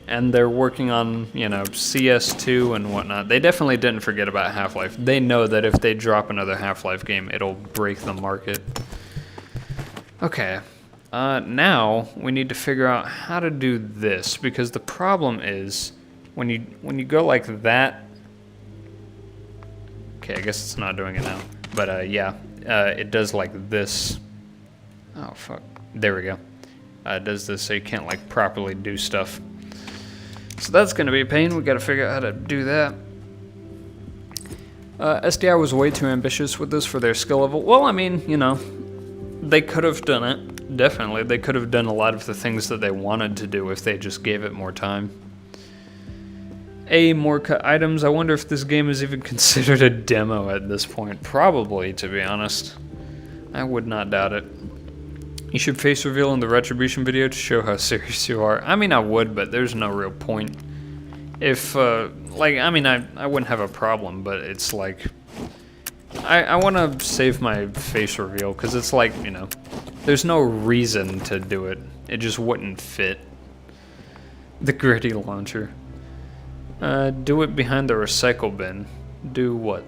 And they're working on, you know, CS2 and whatnot. They definitely didn't forget about Half-Life. They know that if they drop another Half-Life game, it'll break the market. Okay. Now we need to figure out how to do this, because the problem is when you go like that. Okay, I guess it's not doing it now, but yeah, it does like this. Oh fuck, there we go. It does this so you can't like properly do stuff. So that's gonna be a pain. We gotta figure out how to do that. SDI was way too ambitious with this for their skill level. Well, I mean, you know, they could have done it. Definitely, they could have done a lot of the things that they wanted to do if they just gave it more time. More cut items. I wonder if this game is even considered a demo at this point. Probably, to be honest. I would not doubt it. You should face reveal in the Retribution video to show how serious you are. I mean, I would, but there's no real point. If, like, I mean, I wouldn't have a problem, but it's like... I want to save my face reveal, because it's like, you know... There's no reason to do it. It just wouldn't fit. The gritty launcher. Do it behind the recycle bin. Do what?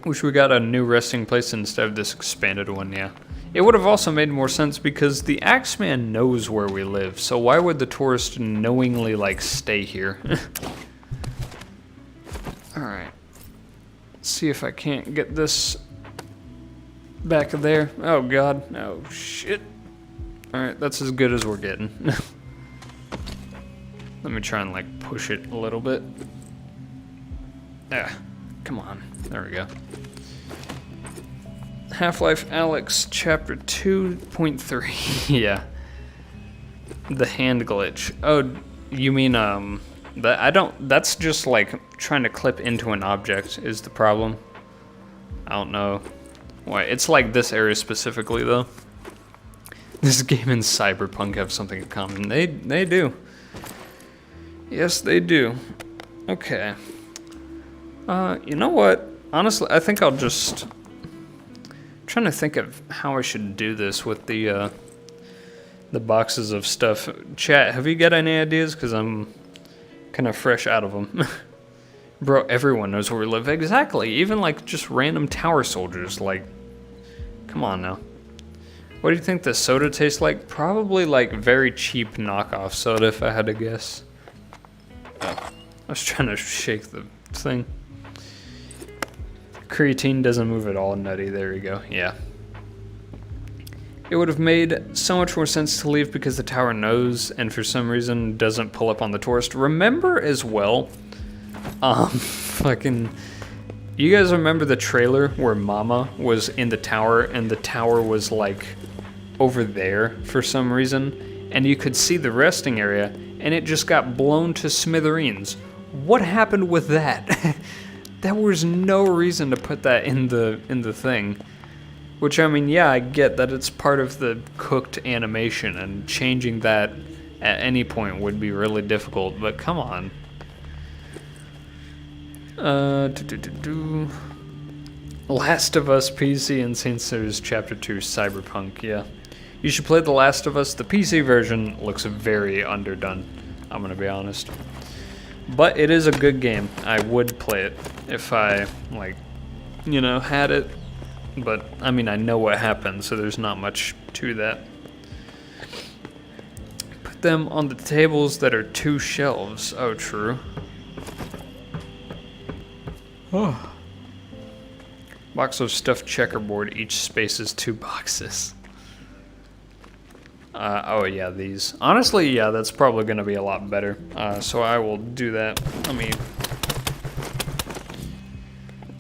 Wish we got a new resting place instead of this expanded one, yeah. It would have also made more sense because the Axeman knows where we live, so why would the tourist knowingly, like, stay here? Alright. Let's see if I can't get this... back there. Oh god. Oh shit. Alright, that's as good as we're getting. Let me try and like push it a little bit. Ah, come on. There we go. Half-Life Alyx Chapter 2.3. Yeah. The hand glitch. Oh, you mean that's just like trying to clip into an object is the problem. I don't know. Why, it's like this area specifically, though. This game and Cyberpunk have something in common. They do. Yes, they do. Okay. You know what? Honestly, I think I'll just... I'm trying to think of how I should do this with the boxes of stuff. Chat, have you got any ideas? Because I'm kind of fresh out of them. Bro, everyone knows where we live. Exactly. Even, like, just random tower soldiers. Like, come on now. What do you think the soda tastes like? Probably, like, very cheap knockoff soda, if I had to guess. Oh, I was trying to shake the thing. Creatine doesn't move at all, nutty. There you go. Yeah. It would have made so much more sense to leave because the tower knows and for some reason doesn't pull up on the tourist. Remember as well, fucking, you guys remember the trailer where Mama was in the tower and the tower was like over there for some reason and you could see the resting area and it just got blown to smithereens. What happened with that? There was no reason to put that in the thing. Which, I mean, yeah, I get that it's part of the cooked animation, and changing that at any point would be really difficult, but come on. Last of Us PC and Saints Series Chapter 2 Cyberpunk, yeah. You should play The Last of Us. The PC version looks very underdone, I'm gonna be honest. But it is a good game. I would play it if I, like, you know, had it. But, I mean, I know what happened, so there's not much to that. Put them on the tables that are 2 shelves. Oh, true. Oh. Box of stuffed checkerboard. Each space is 2 boxes. Oh, yeah, these. Honestly, yeah, that's probably going to be a lot better. So I will do that. Let me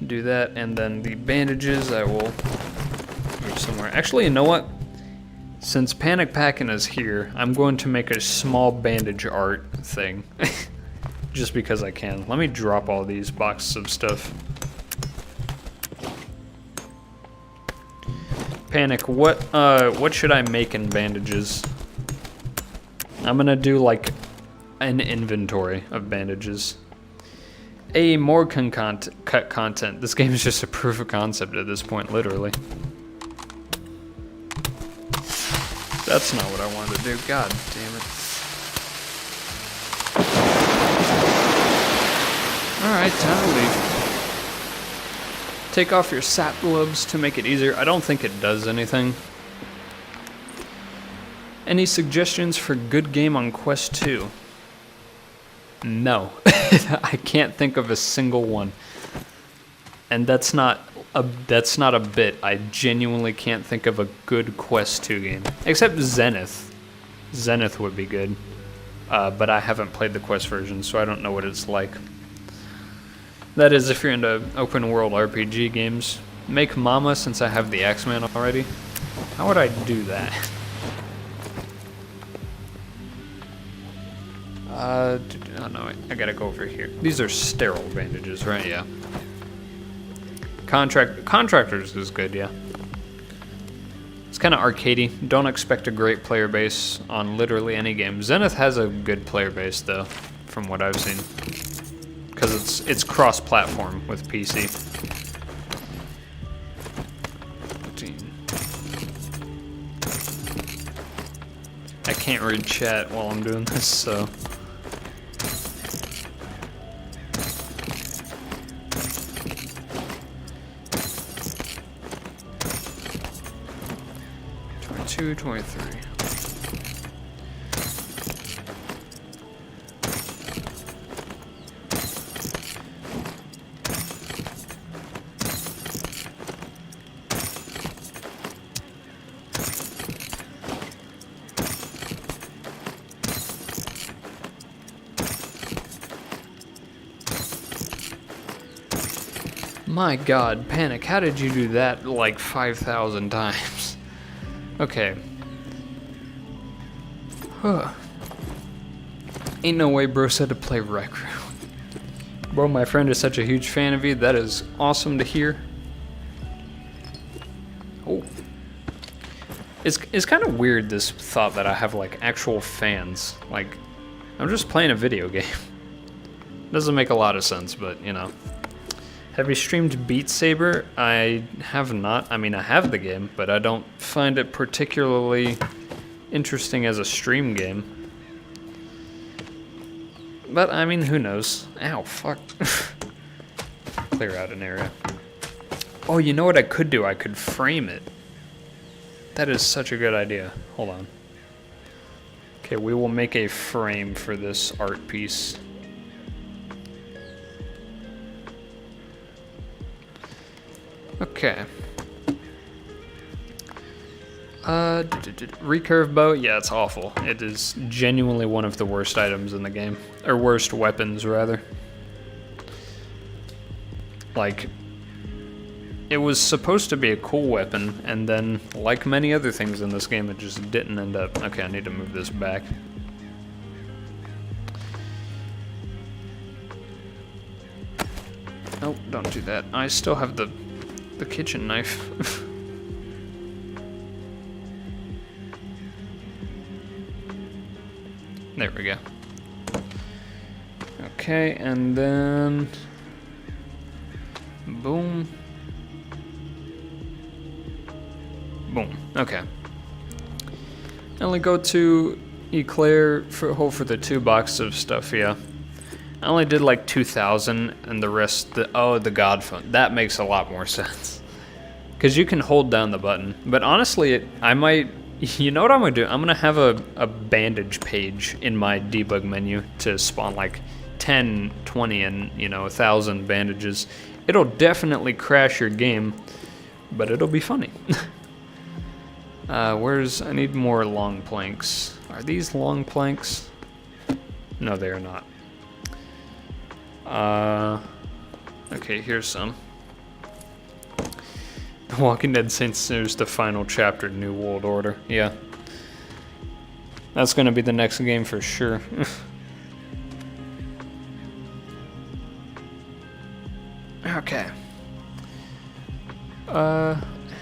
do that, and then the bandages I will move somewhere. Actually, you know what? Since Panic Packin' is here, I'm going to make a small bandage art thing. Just because I can. Let me drop all these boxes of stuff. Panic, what should I make in bandages? I'm gonna do like an inventory of bandages. More cut content. This game is just a proof of concept at this point, literally. That's not what I wanted to do. God damn it. Alright, time to leave. Take off your sap gloves to make it easier. I don't think it does anything. Any suggestions for good game on Quest 2? No. I can't think of a single one. And that's not a bit. I genuinely can't think of a good Quest 2 game. Except Zenith. Zenith would be good. But I haven't played the Quest version, so I don't know what it's like. That is, if you're into open world RPG games. Make Mama, since I have the Axeman already. How would I do that? Oh no, I gotta go over here. These are sterile bandages, right? Yeah. Contractors is good, yeah. It's kind of arcadey. Don't expect a great player base on literally any game. Zenith has a good player base though, from what I've seen, because it's cross-platform with PC. 14. I can't read chat while I'm doing this, so. Two, 23. My God, Panic, how did you do that like 5,000 times? Okay. Huh. Ain't no way bro said to play Rec Room. Bro, my friend is such a huge fan of you. That is awesome to hear. Oh. It's kind of weird, this thought that I have like actual fans. Like, I'm just playing a video game. Doesn't make a lot of sense, but you know. Have you streamed Beat Saber? I have not. I mean, I have the game, but I don't find it particularly interesting as a stream game. But, I mean, who knows? Ow, fuck. clear out an area. Oh, you know what I could do? I could frame it. That is such a good idea. Hold on. Okay, we will make a frame for this art piece. Okay. Recurve bow? Yeah, it's awful. It is genuinely one of the worst items in the game. Or worst weapons, rather. Like, it was supposed to be a cool weapon, and then, like many other things in this game, it just didn't end up. Okay, I need to move this back. Oh, don't do that. I still have the kitchen knife. There we go. Okay, and then boom. Boom. Okay. I only go to Eclair for the 2 boxes of stuff, yeah. I only did like 2,000 and the rest, the God Fund. That makes a lot more sense. Because you can hold down the button. But honestly, I might, you know what I'm going to do? I'm going to have a bandage page in my debug menu to spawn like 10, 20, and 1,000 bandages. It'll definitely crash your game, but it'll be funny. I need more long planks. Are these long planks? No, they are not. Okay, here's some. The Walking Dead Saints, there's the final chapter, New World Order. Yeah. That's gonna be the next game for sure. Okay.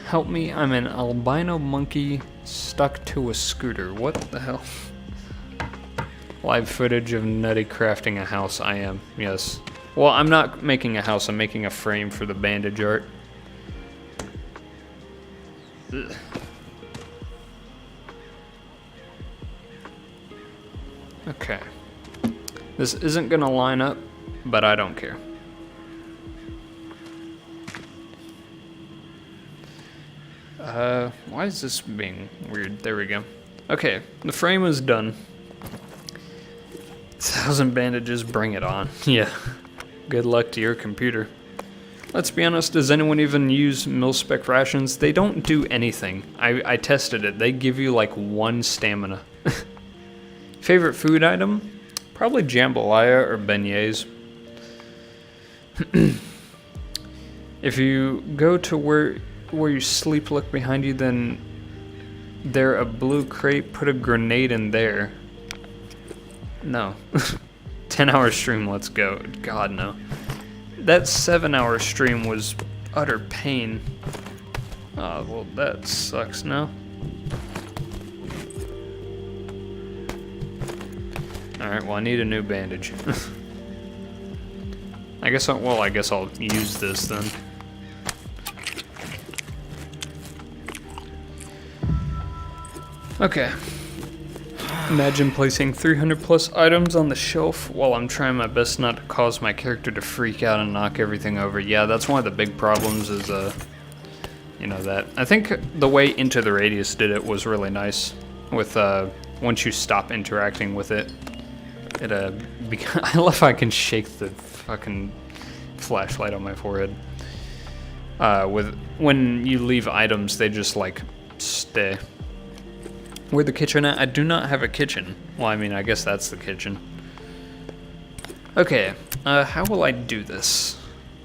Help me, I'm an albino monkey stuck to a scooter. What the hell? Live footage of Nutty crafting a house. I am, yes. Well, I'm not making a house, I'm making a frame for the bandage art. Ugh. Okay. This isn't gonna line up, but I don't care. Why is this being weird? There we go. Okay, the frame is done. 1,000 bandages, bring it on. Yeah. Good luck to your computer. Let's be honest, does anyone even use mil-spec rations? They don't do anything. I tested it. They give you like 1 stamina. Favorite food item? Probably jambalaya or beignets. If you go to where you sleep, look behind you, then there a blue crate, put a grenade in there. No. 10-hour stream, let's go. God, no. That 7-hour stream was utter pain. Oh, well, that sucks now. Alright, well, I need a new bandage. I guess I'll use this then. Okay. Imagine placing 300 plus items on the shelf while I'm trying my best not to cause my character to freak out and knock everything over. Yeah, that's one of the big problems is, that. I think the way Into the Radius did it was really nice. With, once you stop interacting with it, I love how I can shake the fucking flashlight on my forehead. When you leave items, they just, like, stay. Where the kitchen at? I do not have a kitchen. Well, I mean, I guess that's the kitchen. Okay, how will I do this?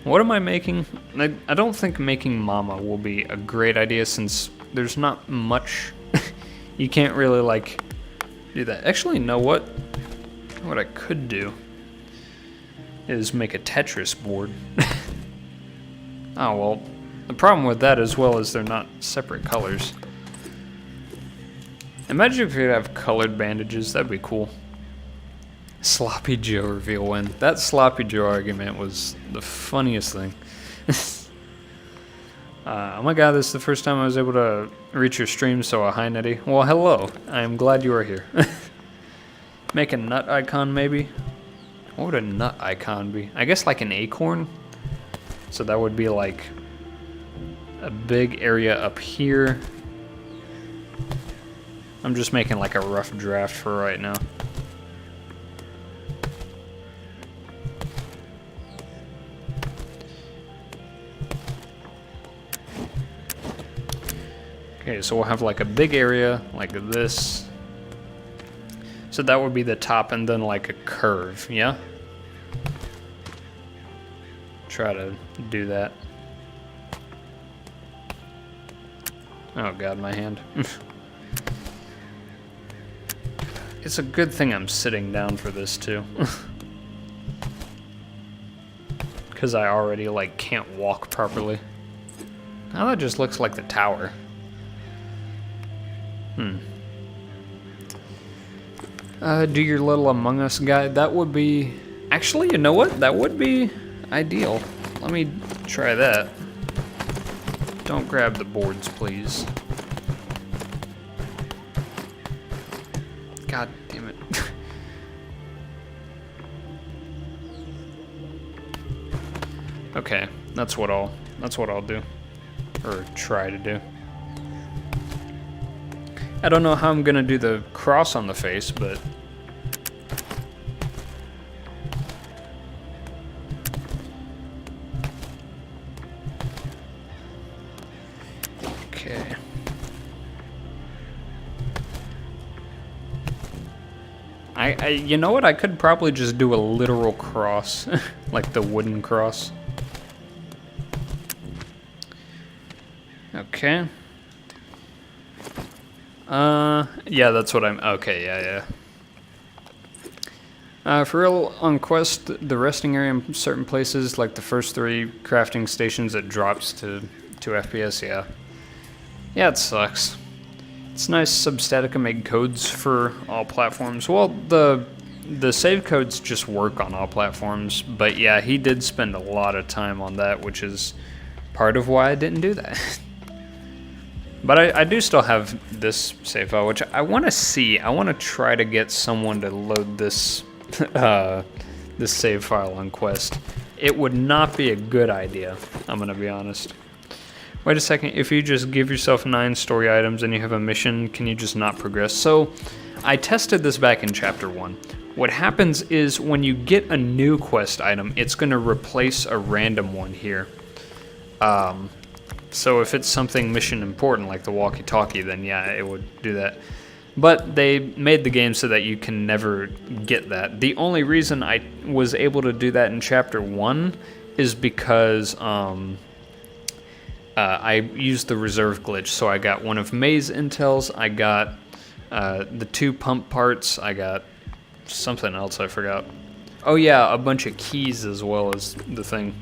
What am I making? I don't think making Mama will be a great idea since there's not much. You can't really, like, do that. Actually, you know what? What I could do is make a Tetris board. Oh, well, the problem with that as well is they're not separate colors. Imagine if you could have colored bandages, that'd be cool. Sloppy Joe reveal win. That Sloppy Joe argument was the funniest thing. Oh my god, this is the first time I was able to reach your stream, so hi Nettie. Well, hello, I'm glad you are here. Make a nut icon maybe? What would a nut icon be? I guess like an acorn? So that would be like a big area up here. I'm just making like a rough draft for right now. Okay, so we'll have like a big area like this. So that would be the top and then like a curve, yeah? Try to do that. Oh god, my hand. It's a good thing I'm sitting down for this too. Because I already like can't walk properly. Now that just looks like the tower. Do your little Among Us guide. That would be... Actually, you know what? That would be ideal. Let me try that. Don't grab the boards, please. God damn it. Okay, that's what I'll do. Or try to do. I don't know how I'm gonna do the cross on the face, but... Okay. You know what? I could probably just do a literal cross, like the wooden cross. Okay. Yeah, that's what I'm... Okay, yeah. For real, on Quest, the resting area in certain places, like the first 3 crafting stations, it drops to 2 FPS, yeah. Yeah, it sucks. It's nice Substatica made codes for all platforms. Well, the save codes just work on all platforms, but yeah, he did spend a lot of time on that, which is part of why I didn't do that. But I do still have this save file, which I want to see. I want to try to get someone to load this this save file on Quest. It would not be a good idea, I'm going to be honest. Wait a second, if you just give yourself 9 story items and you have a mission, can you just not progress? So, I tested this back in Chapter 1. What happens is when you get a new quest item, it's going to replace a random one here. So if it's something mission important like the walkie-talkie, then yeah, it would do that. But they made the game so that you can never get that. The only reason I was able to do that in Chapter 1 is because I used the reserve glitch. So I got one of May's intels, I got the 2 pump parts, I got something else I forgot. Oh yeah, a bunch of keys as well as the thing.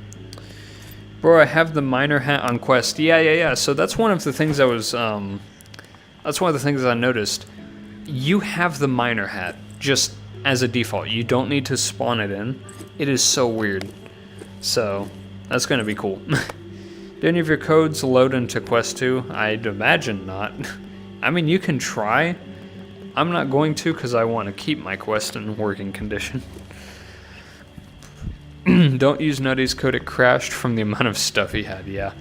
Bro, I have the miner hat on Quest. Yeah. So that's one of the things I was, that's one of the things I noticed. You have the miner hat just as a default. You don't need to spawn it in. It is so weird. So, that's gonna be cool. Do any of your codes load into Quest 2? I'd imagine not. I mean, you can try. I'm not going to because I want to keep my Quest in working condition. Don't use Nutty's code, it crashed from the amount of stuff he had, yeah.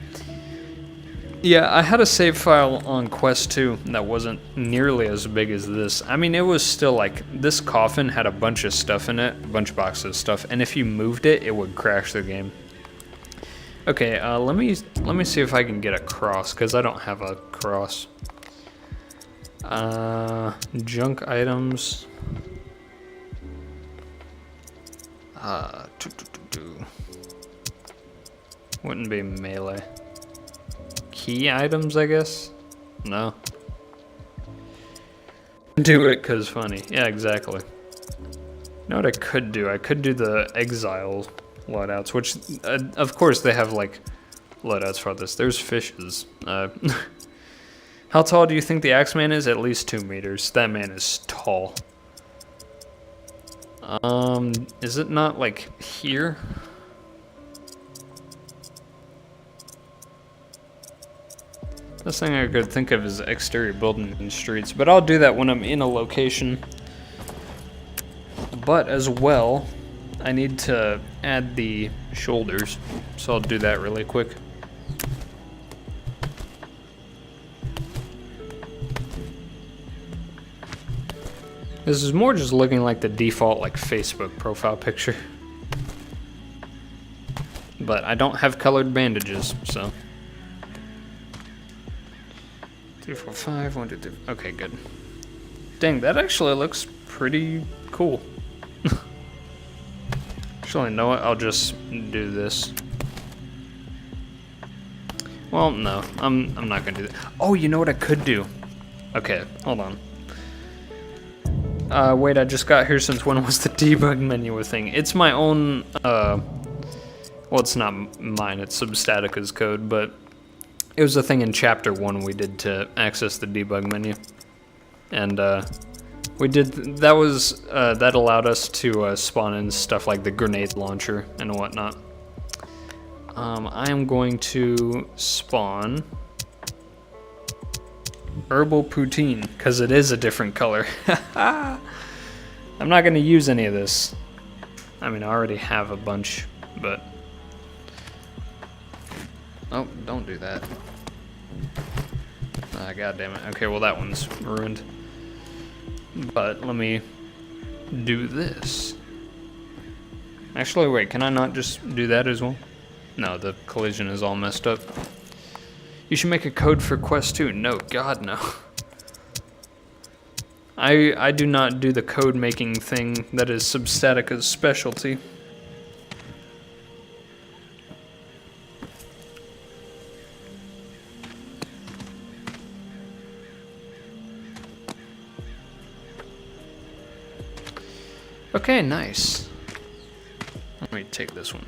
Yeah, I had a save file on Quest 2 that wasn't nearly as big as this. I mean, it was still like, this coffin had a bunch of stuff in it, a bunch of boxes of stuff, and if you moved it, it would crash the game. Okay, let me see if I can get a cross, because I don't have a cross. Junk items. Wouldn't be melee. Key items, I guess? No. Do it 'cause funny. Yeah, exactly. You know what I could do? I could do the exile loadouts, which, of course, they have, like, loadouts for this. There's fishes. How tall do you think the Axeman is? At least 2 meters. That man is tall. Is it not, like, here? Best thing I could think of is exterior building in streets, but I'll do that when I'm in a location. But as well, I need to add the shoulders, so I'll do that really quick. This is more just looking like the default like Facebook profile picture. But I don't have colored bandages, so. 3, 4, 5, 1, 2, 3. Okay, good. Dang, that actually looks pretty cool. Actually, you know what? I'll just do this. Well, no, I'm not gonna do that. Oh, you know what I could do? Okay, hold on. Wait, I just got here since when was the debug menu a thing? It's my own, well, it's not mine, it's Substatica's code, but it was a thing in chapter 1 we did to access the debug menu. And, we did, that was, that allowed us to spawn in stuff like the grenade launcher and whatnot. I am going to spawn herbal poutine, because it is a different color. I'm not going to use any of this. I mean, I already have a bunch, but... Oh, don't do that. Ah, God damn it. Okay, well that one's ruined. But let me do this. Actually, wait, can I not just do that as well? No, the collision is all messed up. You should make a code for Quest 2. No, God, no. I do not do the code making thing that is Substatica's specialty. Okay, nice. Let me take this one.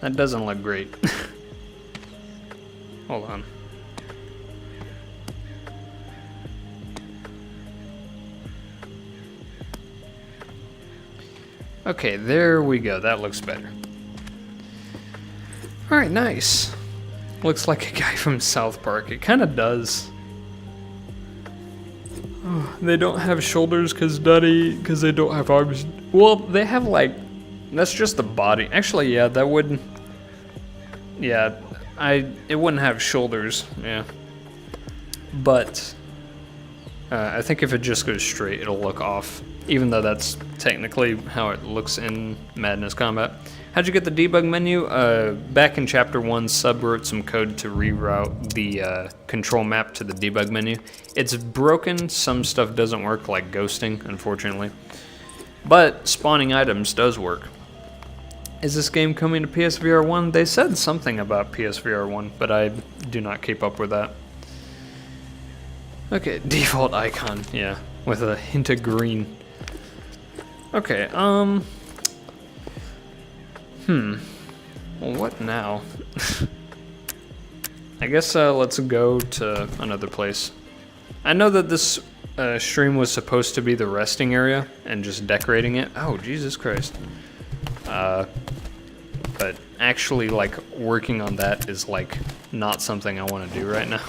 That doesn't look great. Hold on. Okay, there we go. That looks better. Alright, nice. Looks like a guy from South Park. It kind of does. Oh, they don't have shoulders because they don't have arms. Well, they have like... That's just the body. Actually, yeah, that wouldn't... Yeah, it wouldn't have shoulders, yeah. But I think if it just goes straight, it'll look off. Even though that's technically how it looks in Madness Combat. How'd you get the debug menu? Back in Chapter 1, Sub wrote some code to reroute the control map to the debug menu. It's broken, some stuff doesn't work, like ghosting, unfortunately. But spawning items does work. Is this game coming to PSVR 1? They said something about PSVR 1, but I do not keep up with that. Okay, default icon, yeah, with a hint of green. Okay, well, what now? I guess let's go to another place. I know that this stream was supposed to be the resting area and just decorating it. Oh, Jesus Christ. But actually, like, working on that is, like, not something I want to do right now.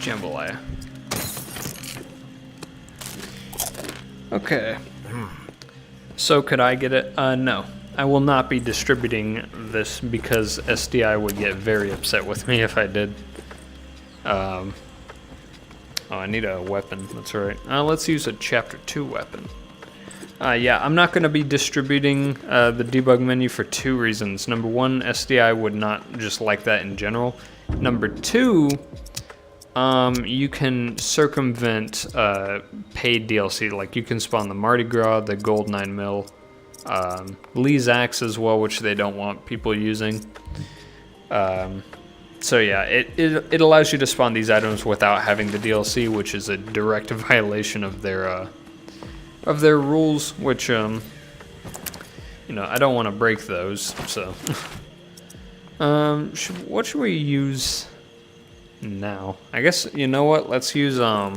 Jambalaya. Okay. So could I get it? No. I will not be distributing this because SDI would get very upset with me if I did. Oh, I need a weapon. That's right. Let's use a Chapter 2 weapon. Yeah, I'm not going to be distributing the debug menu for 2 reasons. Number 1, SDI would not just like that in general. Number 2, you can circumvent paid DLC. Like, you can spawn the Mardi Gras, the Gold 9mm, Lee's Axe as well, which they don't want people using. So yeah, it allows you to spawn these items without having the DLC, which is a direct violation of their rules, which you know, I don't want to break those. So what should we use now? I guess, you know what, let's use a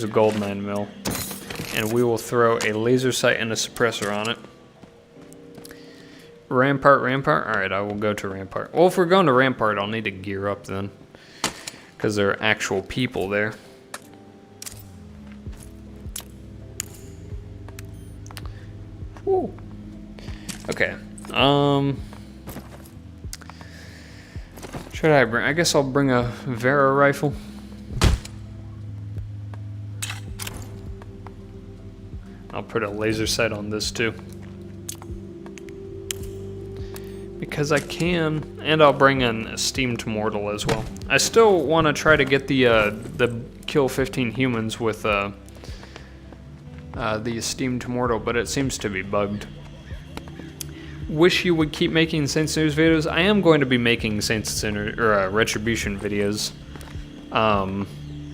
Gold 9mm, and we will throw a laser sight and a suppressor on it. Rampart. Alright, I will go to Rampart. Well, if we're going to Rampart, I'll need to gear up then, because there are actual people there. Okay. Should I bring? I guess I'll bring a Vera rifle. I'll put a laser sight on this too. Because I can, and I'll bring an Esteemed Mortal as well. I still want to try to get the kill 15 humans with the Esteemed Mortal, but it seems to be bugged. Wish you would keep making Saints News videos. I am going to be making Saints or Retribution videos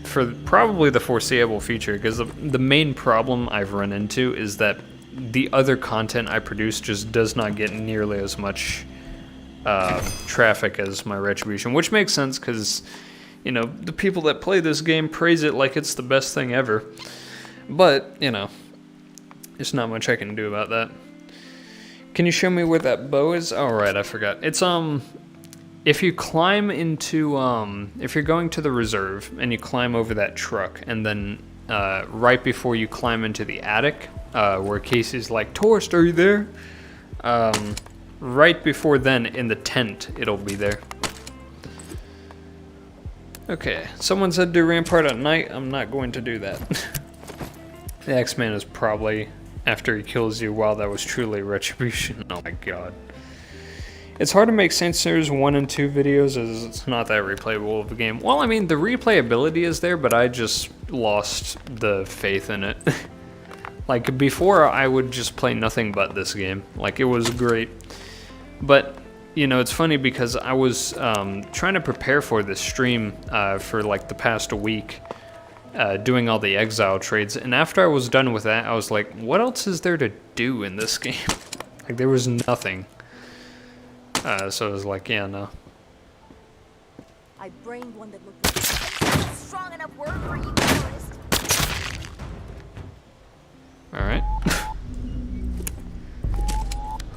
for probably the foreseeable future, because the main problem I've run into is that the other content I produce just does not get nearly as much traffic as my Retribution, which makes sense because, you know, the people that play this game praise it like it's the best thing ever. But, you know, there's not much I can do about that. Can you show me where that bow is? Oh, right, I forgot. It's, if you climb into, if you're going to the reserve and you climb over that truck, and then, right before you climb into the attic, where Casey's like, Tourist, are you there? Right before then, in the tent, it'll be there. Okay, someone said do Rampart at night. I'm not going to do that. The X-Man is probably after he kills you. Wow, that was truly Retribution. Oh my god. It's hard to make Saints Series 1 and 2 videos as it's not that replayable of a game. Well, I mean, the replayability is there, but I just lost the faith in it. Like, before, I would just play nothing but this game. Like, it was great. But, you know, it's funny because I was trying to prepare for this stream for, like, the past week. Doing all the exile trades, and after I was done with that, I was like, what else is there to do in this game? Like, there was nothing. So I was like, yeah, no. I brained one that looked like a strong enough word for you, tourist.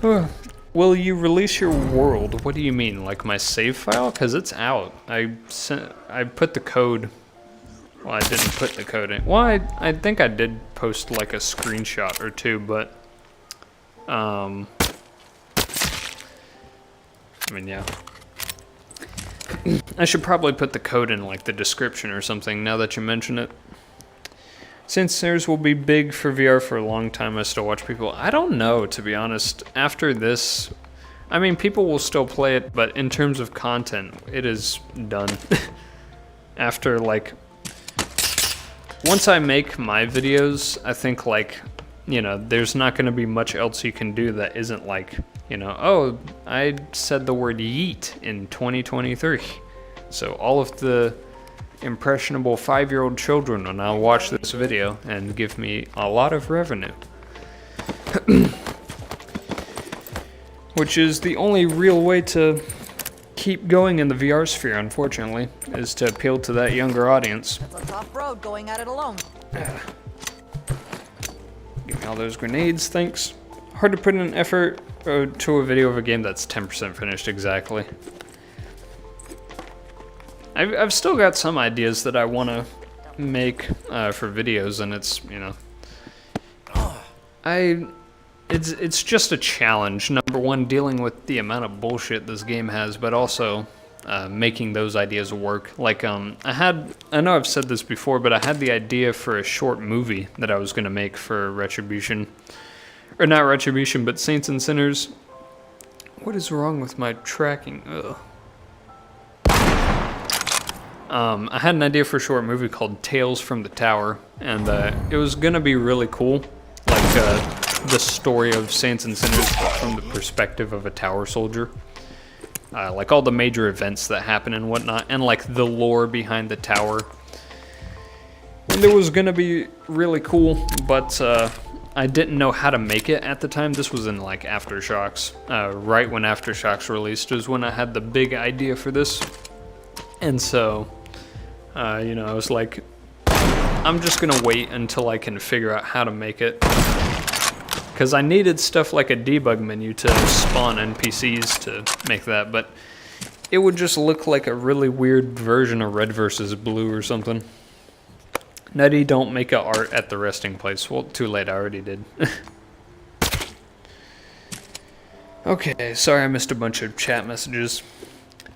Alright. Will you release your world? What do you mean? Like my save file? Because it's out. I put the code. Well, I didn't put the code in. Well, I think I did post like a screenshot or two, but I mean, yeah. I should probably put the code in like the description or something now that you mention it. Since theirs will be big for VR for a long time, I still watch people. I don't know, to be honest. After this, I mean, people will still play it, but in terms of content, it is done. After like, once I make my videos, I think like, you know, there's not going to be much else you can do that isn't like, you know, oh, I said the word yeet in 2023. So all of the impressionable 5-year-old children will now watch this video and give me a lot of revenue. Which is the only real way to keep going in the VR sphere, unfortunately, is to appeal to that younger audience. That's a tough road going at it alone. Give me all those grenades, thanks. Hard to put in an effort to a video of a game that's 10% finished exactly. I've still got some ideas that I want to make for videos, and it's, you know, it's just a challenge. Number one, dealing with the amount of bullshit this game has, but also making those ideas work. Like, I know I've said this before, but I had the idea for a short movie that I was going to make for Retribution. Or not Retribution, but Saints and Sinners. What is wrong with my tracking? Ugh. I had an idea for a short movie called Tales from the Tower, and it was going to be really cool. Like, the story of Saints and Sinners from the perspective of a tower soldier. Like all the major events that happen and whatnot, and like the lore behind the tower. And it was gonna be really cool, but I didn't know how to make it at the time. This was in like Aftershocks. Right when Aftershocks released was when I had the big idea for this. And so, you know, I was like, I'm just gonna wait until I can figure out how to make it. Because I needed stuff like a debug menu to spawn NPCs to make that, but it would just look like a really weird version of Red vs. Blue or something. Nutty, don't make a art at the resting place. Well, too late, I already did. Okay, sorry I missed a bunch of chat messages.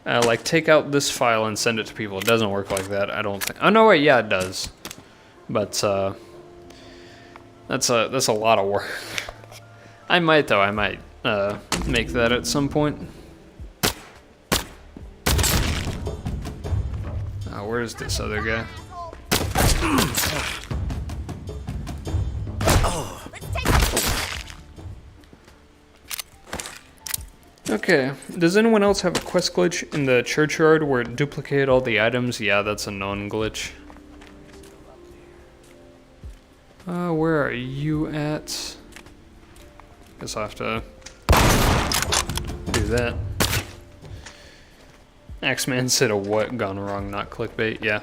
Like, take out this file and send it to people. It doesn't work like that, I don't think. Oh, no, wait, yeah, it does. But, that's a lot of work. I might, though. I might make that at some point. Where's this other guy? Okay, does anyone else have a quest glitch in the churchyard where it duplicated all the items? Yeah, that's a known glitch. Where are you at? Guess I'll have to do that. Axeman said a what gone wrong, not clickbait, yeah.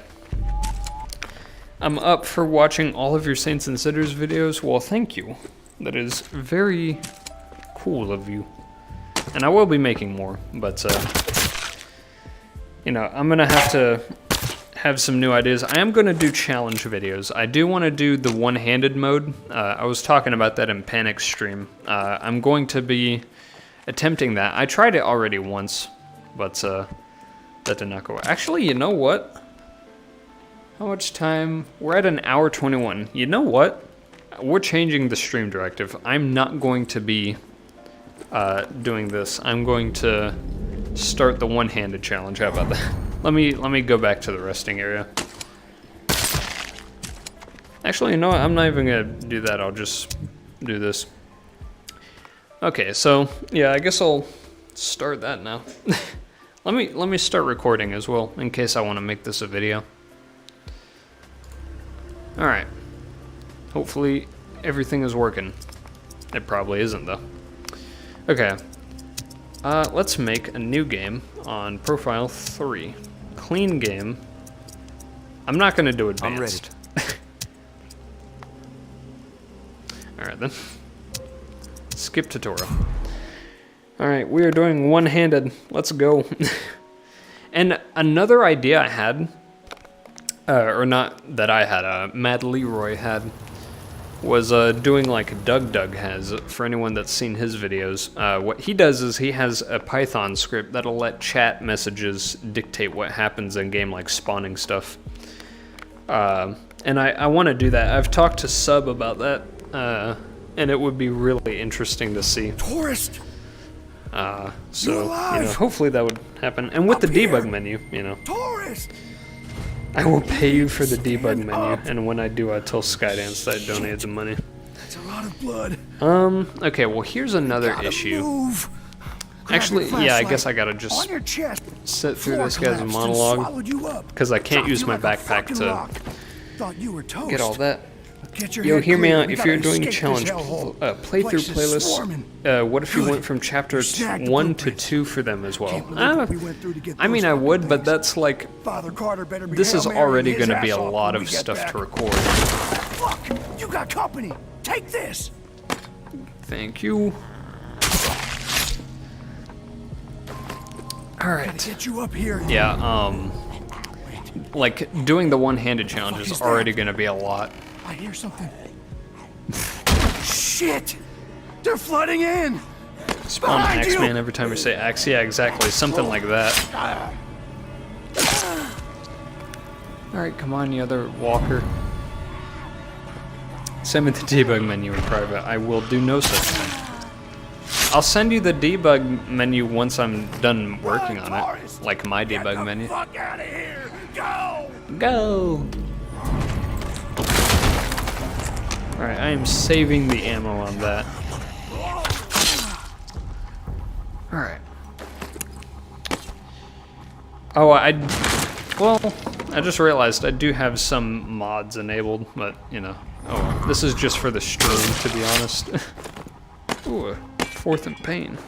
I'm up for watching all of your Saints and Sinners videos. Well, thank you. That is very cool of you. And I will be making more, but, you know, I'm gonna have to have some new ideas. I am gonna do challenge videos. I do want to do the one-handed mode. I was talking about that in Panic's stream. I'm going to be attempting that. I tried it already once, but, that did not go well. Actually, you know what? How much time? We're at an hour 21. You know what? We're changing the stream directive. I'm not going to be doing this. I'm going to start the one-handed challenge. How about that? Let me go back to the resting area. Actually, you know what? I'm not even gonna do that. I'll just do this. Okay, so yeah, I guess I'll start that now. let me start recording as well in case I want to make this a video. All right. Hopefully everything is working. It probably isn't though. Okay. Let's make a new game on Profile 3. Clean game. I'm not gonna do advanced. I'm ready. Alright then. Skip tutorial. Alright, we are doing one-handed. Let's go. And another idea I had, or not that I had, Mad Leroy had, was doing like Dug has, for anyone that's seen his videos. What he does is he has a Python script that'll let chat messages dictate what happens in game, like spawning stuff. And I want to do that. I've talked to Sub about that, and it would be really interesting to see. Tourist! So, you know, hopefully that would happen. And with the debug menu, you know. Tourist! I will pay you for the debug menu, and when I do, I tell Skydance that I donated the money. That's a lot of blood. Okay, well, here's another issue. Move. Actually, yeah, I guess I gotta just sit through this guy's monologue, because I can't use my backpack to get all that. Yo, hear me out. If you're doing a challenge playthrough playlists, what if you went from chapter 1 to 2 for them as well? I mean, I would, but that's like, this is already going to be a lot of stuff to record. Fuck! You got company. Take this. Thank you. All right. Get you up here. Yeah. Like doing the one-handed challenge is already going to be a lot. I hear something. Shit! They're flooding in! Spawn Axeman every time you say Axe. Yeah, exactly. Something like that. Alright, come on, you other walker. Send me the debug menu in private. I will do no such thing. I'll send you the debug menu once I'm done working on it. Like my debug menu. Fuck out of here! Go! Go! Alright, I am saving the ammo on that. Alright. Oh, well, I just realized I do have some mods enabled, but, you know, oh well. This is just for the stream, to be honest. Ooh, fourth in pain.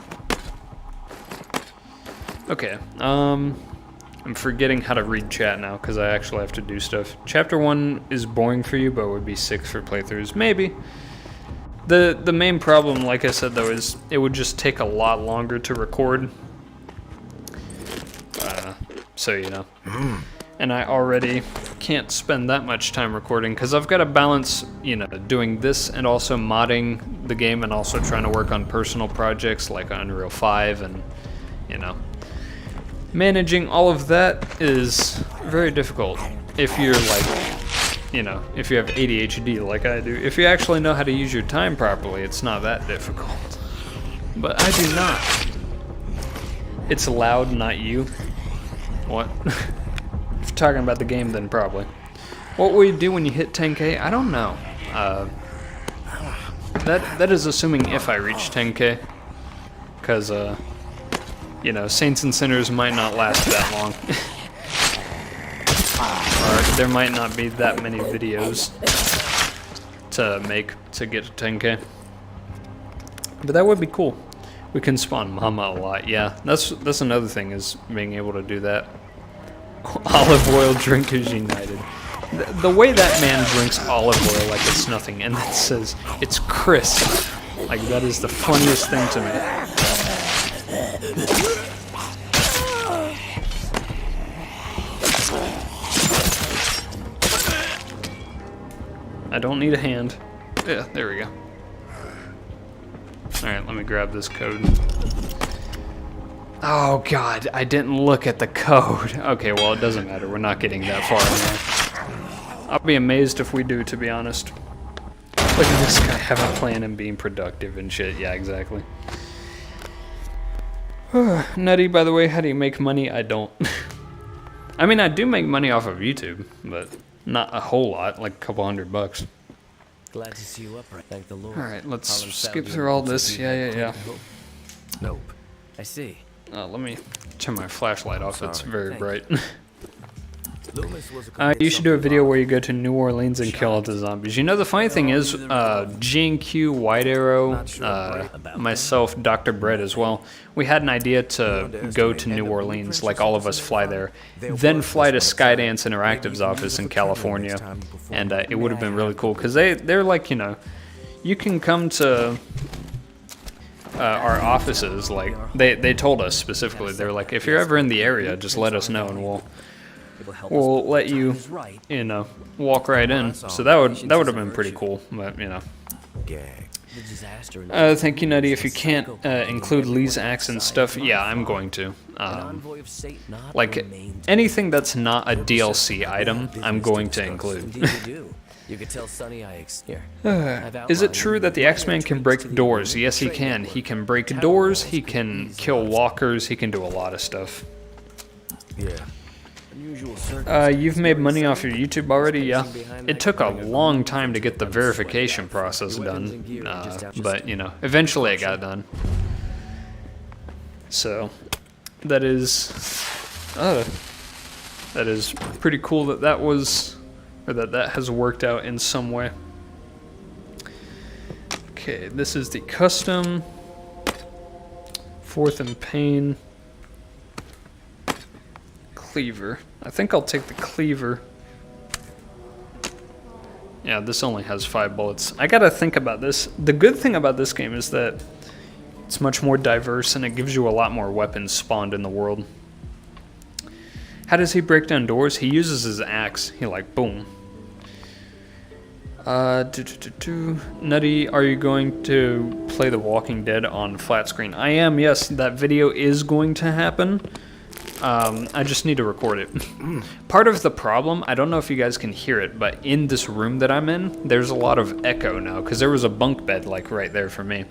Okay, I'm forgetting how to read chat now, because I actually have to do stuff. Chapter 1 is boring for you, but would be 6 for playthroughs. Maybe. The main problem, like I said, though, is it would just take a lot longer to record. So, you know. And I already can't spend that much time recording, because I've got to balance, you know, doing this and also modding the game and also trying to work on personal projects like Unreal 5 and, you know, managing all of that is very difficult if you're like, you know, if you have ADHD like I do. If you actually know how to use your time properly, it's not that difficult. But I do not. It's loud, not you. What? If you're talking about the game, then probably. What will you do when you hit 10K? I don't know. That is assuming if I reach 10K. Because, you know, Saints and Sinners might not last that long. Or there might not be that many videos to make to get to 10K. But that would be cool. We can spawn Mama a lot, yeah. That's another thing, is being able to do that. Olive oil drinkers united. The way that man drinks olive oil like it's nothing, and then says it's crisp. Like, that is the funniest thing to me. I don't need a hand. Yeah, there we go. Alright, let me grab this code. Oh god, I didn't look at the code. Okay, well, it doesn't matter. We're not getting that far anyway. I'll be amazed if we do, to be honest. Look at this guy having a plan and being productive and shit. Yeah, exactly. Nutty, by the way, how do you make money? I don't. I mean, I do make money off of YouTube, but not a whole lot, like a couple $100. Glad to see you upright. Thank the Lord. Alright, let's skip through all this. Yeah. Nope. I see. Let me turn my flashlight off. It's very bright. Loomis was You should do a video where you go to New Orleans and kill all the zombies. You know, the funny thing is, G&Q, White Arrow, myself, Dr. Bread as well, we had an idea to go to New Orleans, like all of us fly there, then fly to Skydance Interactive's office in California, and it would have been really cool, because they're like, you know, you can come to our offices, like, they told us specifically, they were like, if you're ever in the area, just let us know, and we'll let you, you know, walk right in. So that would have been pretty cool, but, you know. Thank you, Nutty. If you can't include Lee's axe and stuff, yeah, I'm going to. Like, anything that's not a DLC item, I'm going to include. Is it true that the X-Man can break doors? Yes, he can. He can break doors, he can kill walkers, he can do a lot of stuff. You've made money off your YouTube already? Yeah. It took a long time to get the verification process done, but, you know, eventually it got done. So, that is pretty cool that that was, or that has worked out in some way. Okay, this is the custom. Fourth and Pain. Cleaver. I think I'll take the cleaver. Yeah, this only has 5 bullets. I gotta think about this. The good thing about this game is that it's much more diverse and it gives you a lot more weapons spawned in the world. How does he break down doors? He uses his axe. He like, boom. Nutty, are you going to play The Walking Dead on flat screen? I am, yes. That video is going to happen. I just need to record it. Part of the problem, I don't know if you guys can hear it, but in this room that I'm in, there's a lot of echo now, because there was a bunk bed like right there for me.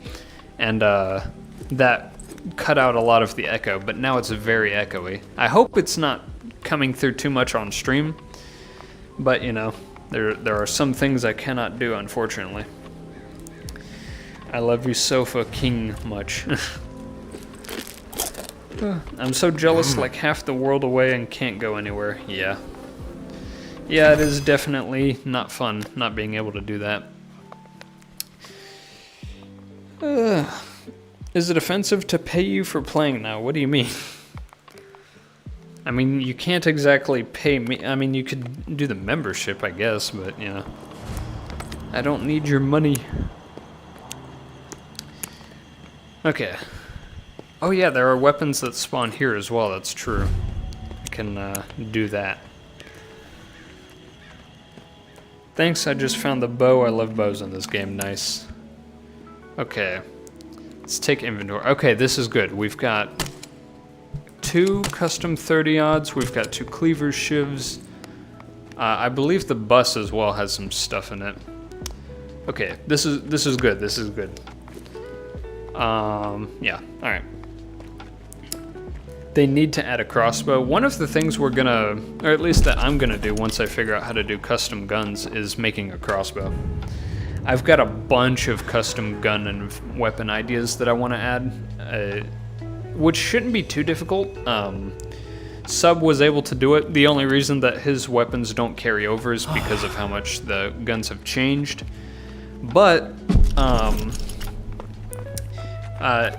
And that cut out a lot of the echo, but now it's very echoey. I hope it's not coming through too much on stream, but you know, there are some things I cannot do, unfortunately. I love you, Sofa King, much. I'm so jealous, like half the world away and can't go anywhere. Yeah. Yeah, it is definitely not fun not being able to do that. Is it offensive to pay you for playing now? What do you mean? I mean, you can't exactly pay me. I mean, you could do the membership, I guess, but, you know. I don't need your money. Okay. Oh yeah, there are weapons that spawn here as well, that's true. I can do that. Thanks, I just found the bow. I love bows in this game, nice. Okay. Let's take inventory. Okay, this is good. We've got 2 custom 30 odds. We've got 2 cleavers, shivs. I believe the bus as well has some stuff in it. Okay, this is good. This is good. Yeah. All right. They need to add a crossbow. One of the things we're gonna, or at least that I'm gonna do once I figure out how to do custom guns, is making a crossbow. I've got a bunch of custom gun and weapon ideas that I want to add, which shouldn't be too difficult. Sub was able to do it. The only reason that his weapons don't carry over is because of how much the guns have changed. But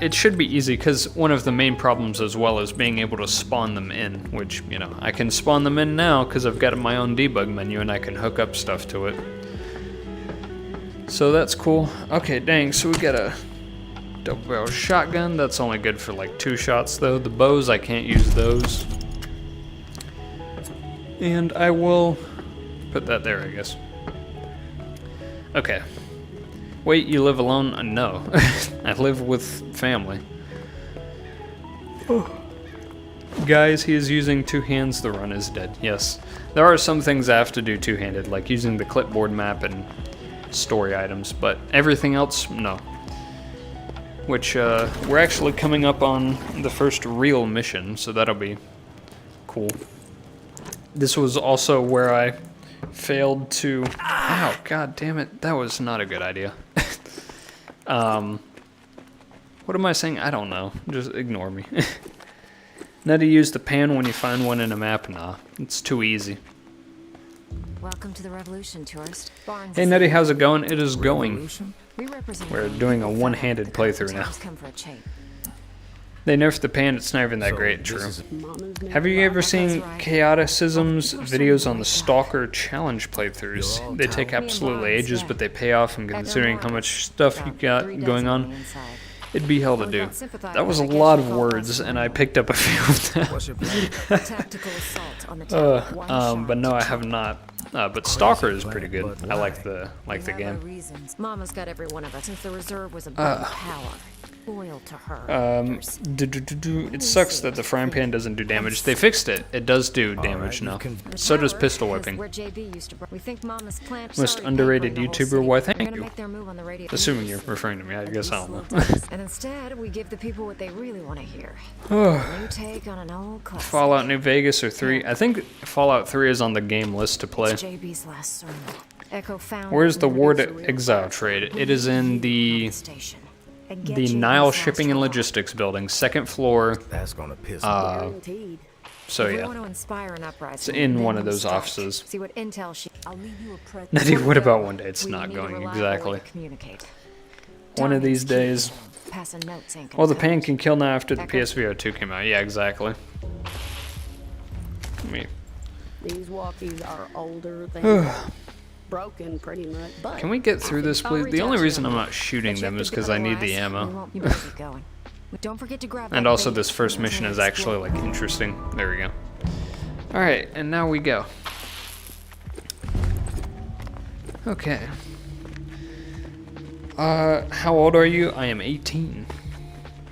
it should be easy, because one of the main problems as well is being able to spawn them in, which, you know, I can spawn them in now because I've got my own debug menu and I can hook up stuff to it. So that's cool. Okay, dang, so we got a double barrel shotgun. That's only good for like 2 shots though. The bows, I can't use those. And I will put that there, I guess. Okay. Wait, you live alone? No. I live with family. Oh. Guys, he is using 2 hands. The run is dead. Yes. There are some things I have to do two-handed, like using the clipboard map and story items, but everything else, no. Which, we're actually coming up on the first real mission, so that'll be cool. This was also where I failed to... Ow, god damn it, that was not a good idea. What am I saying? I don't know. Just ignore me. Now to use the pan when you find one in a map? Nah, it's too easy. Welcome to the Revolution, tourist. Barnes Hey Nettie, how's it going? It is going. We represent We're doing a one-handed playthrough now. come for a chain. They nerfed the pan, it's not even that great, true. Have you ever seen Chaoticism's videos on the Stalker challenge playthroughs? They take absolutely ages, but they pay off, and considering how much stuff you got going on, it'd be hell to do. That was a lot of words, and I picked up a few of them. Tactical assault on the town. But no, I have not. But Stalker is pretty good. I like the game. Reasons. Mama's got every one of us since the reserve was above power. Loyal to her. It sucks that the frying pan doesn't do damage. They fixed it. It does do damage now. So does pistol whipping. We think Mama's plant Most underrated YouTuber. Why, thank you. Assuming you're referring to me, I guess I don't know. And instead, we give the people what they really want to hear. New take on an old classic. Fallout New Vegas or 3. I think Fallout 3 is on the game list to play. JB's last sermon. Echo found Where's the Ward Exile trade? It is in the Nile Shipping and Logistics building, 2nd floor. That's gonna piss Guaranteed. So We yeah, want to inspire an uprising. it's in Then one of we those start. offices. See what intel she. I'll leave you a present. Nettie, what about one day it's We not need a going reliable exactly? way to communicate. One of these Timing's key. days. Passing notes ain't gonna Well, the cut pan it. can kill now after the Echo. PSVR 2 came out. Yeah, exactly. Let me. These walkies are older than broken, pretty much. But Can we get through this, I'll please? reach The out only to reason you. I'm not shooting But you them have is to because I need the otherwise, we ammo. won't- You better get going. But don't forget to grab And that also bait. this first mission is actually like interesting. There we go. Alright, and now we go. Okay. How old are you? I am 18.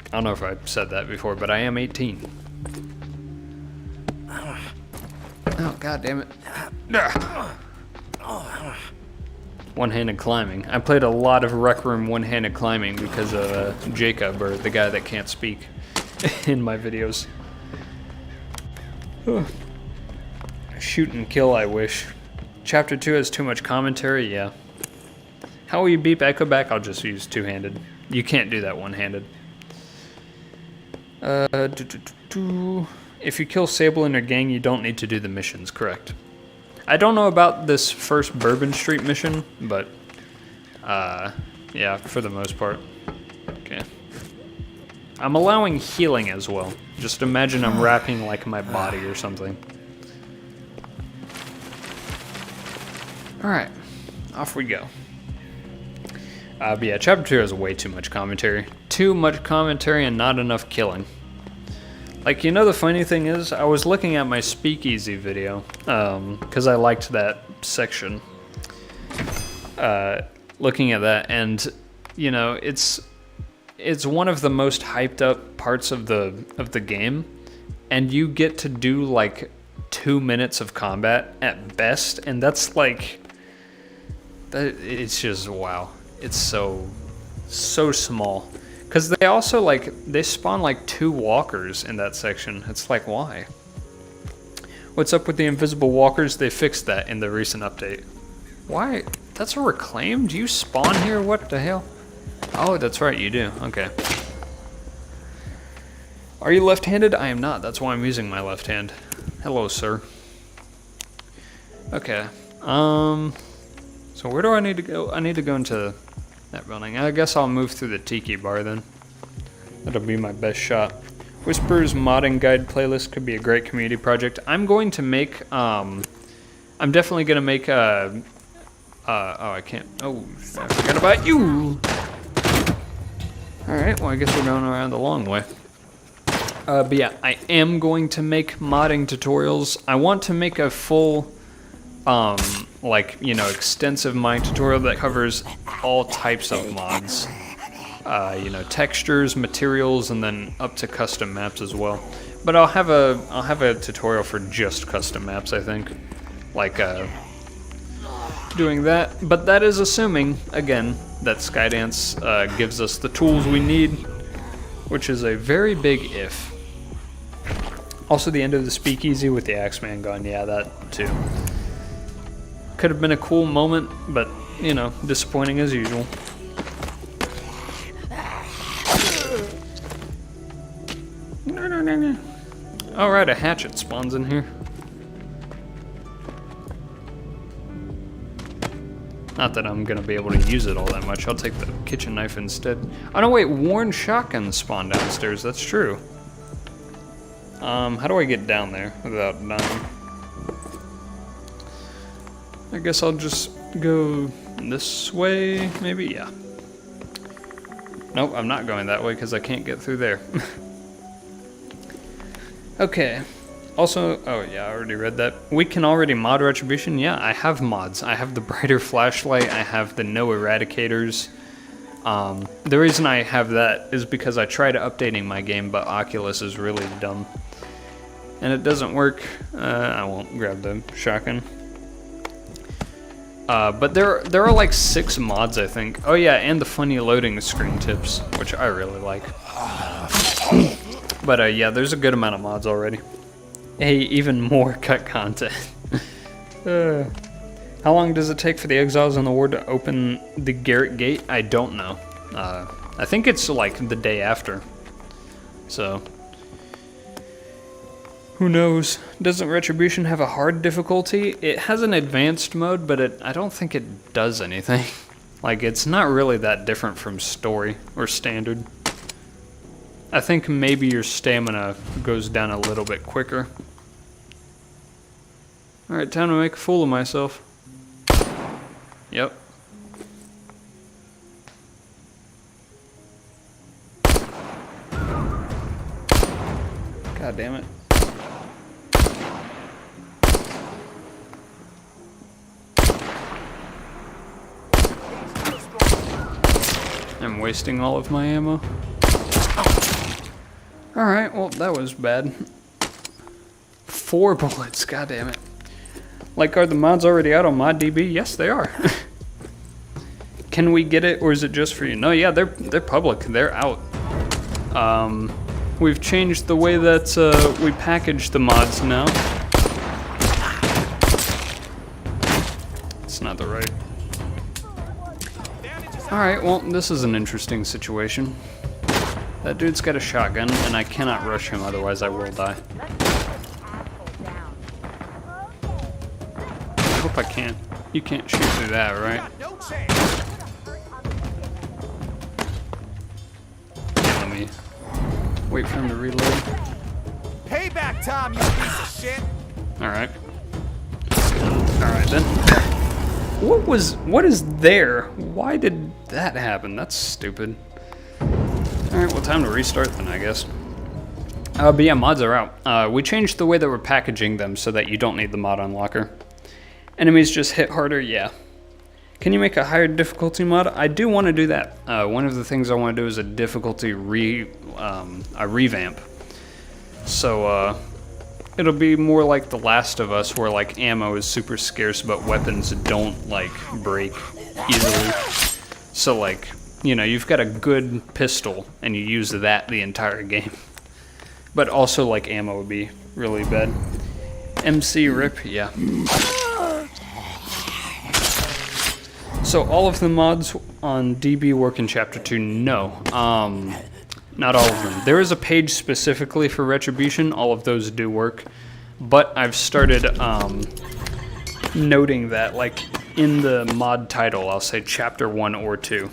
I don't know if I've said that before, but I am 18. Oh, god damn it. One-handed climbing. I played a lot of Rec Room one-handed climbing because of Jacob, or the guy that can't speak, in my videos. Shoot and kill, I wish. Chapter 2 has too much commentary, yeah. How will you beep Echo back? I'll just use two-handed. You can't do that one-handed. If you kill Sable and her gang, you don't need to do the missions, correct. I don't know about this first Bourbon Street mission, but yeah, for the most part. Okay. I'm allowing healing as well. Just imagine I'm wrapping like my body or something. Alright, off we go. But yeah, chapter 2 has way too much commentary. Too much commentary and not enough killing. Like, you know, the funny thing is, I was looking at my Speakeasy video, because I liked that section. Looking at that, and you know, it's one of the most hyped up parts of the game, and you get to do like 2 minutes of combat at best, and that's like that. It's just wow. It's so small. Because they also like they spawn like 2 walkers in that section. It's like why? What's up with the invisible walkers? They fixed that in the recent update. Why? That's a reclaim? Do you spawn here? What the hell? Oh, that's right, you do. Okay. Are you left-handed? I am not. That's why I'm using my left hand. Hello, sir. Okay. So where do I need to go? I need to go into that building. I guess I'll move through the Tiki Bar then. That'll be my best shot. Whisper's modding guide playlist could be a great community project. I'm going to make, I'm definitely going to make oh, I can't, oh, I forgot about you! Alright, well I guess we're going around the long way. But yeah, I am going to make modding tutorials. I want to make a full, like, you know, extensive modding tutorial that covers all types of mods. You know, textures, materials, and then up to custom maps as well. But I'll have a tutorial for just custom maps, I think. Like, doing that. But that is assuming, again, that Skydance gives us the tools we need, which is a very big if. Also, the end of the speakeasy with the Axeman gone. Yeah, that too. Could have been a cool moment, but, you know, disappointing as usual. Alright, a hatchet spawns in here. Not that I'm gonna be able to use it all that much. I'll take the kitchen knife instead. Oh no, wait, worn shotguns spawn downstairs. That's true. How do I get down there without dying? I guess I'll just go this way, maybe? Yeah. Nope, I'm not going that way because I can't get through there. Okay. Also, oh yeah, I already read that. We can already mod Retribution. Yeah, I have mods. I have the brighter flashlight. I have the no eradicators. The reason I have that is because I tried updating my game, but Oculus is really dumb. And it doesn't work. I won't grab the shotgun. But there are like 6 mods, I think. Oh yeah, and the funny loading screen tips, which I really like. But yeah, there's a good amount of mods already. Hey, even more cut content. How long does it take for the exiles in the ward to open the Garrett Gate? I don't know. I think it's like the day after. So, who knows? Doesn't Retribution have a hard difficulty? It has an advanced mode, but I don't think it does anything. Like, it's not really that different from story or standard. I think maybe your stamina goes down a little bit quicker. Alright, time to make a fool of myself. Yep. God damn it. I'm wasting all of my ammo. Alright, well, that was bad. 4 bullets, god damn it. Like, are the mods already out on ModDB? Yes, they are. Can we get it, or is it just for you? No, yeah, they're public. They're out. We've changed the way that we package the mods now. It's not the right. Alright, well, this is an interesting situation. That dude's got a shotgun, and I cannot rush him, otherwise I will die. I hope I can. You can't shoot through that, right? Yeah, let me wait for him to reload. Payback time, you piece of shit! Alright. Alright then. What is there? Why did that happen? That's stupid. Alright, well, time to restart then, I guess. But yeah, mods are out. We changed the way that we're packaging them so that you don't need the mod unlocker. Enemies just hit harder, yeah. Can you make a higher difficulty mod? I do want to do that. One of the things I want to do is a difficulty revamp. So it'll be more like The Last of Us, where like ammo is super scarce, but weapons don't like break easily. So like, you know, you've got a good pistol and you use that the entire game. But also like ammo would be really bad. MC rip, yeah. So all of the mods on DB work in Chapter 2? No. Not all of them. There is a page specifically for Retribution. All of those do work. But I've started noting that, like, in the mod title, I'll say Chapter 1 or 2.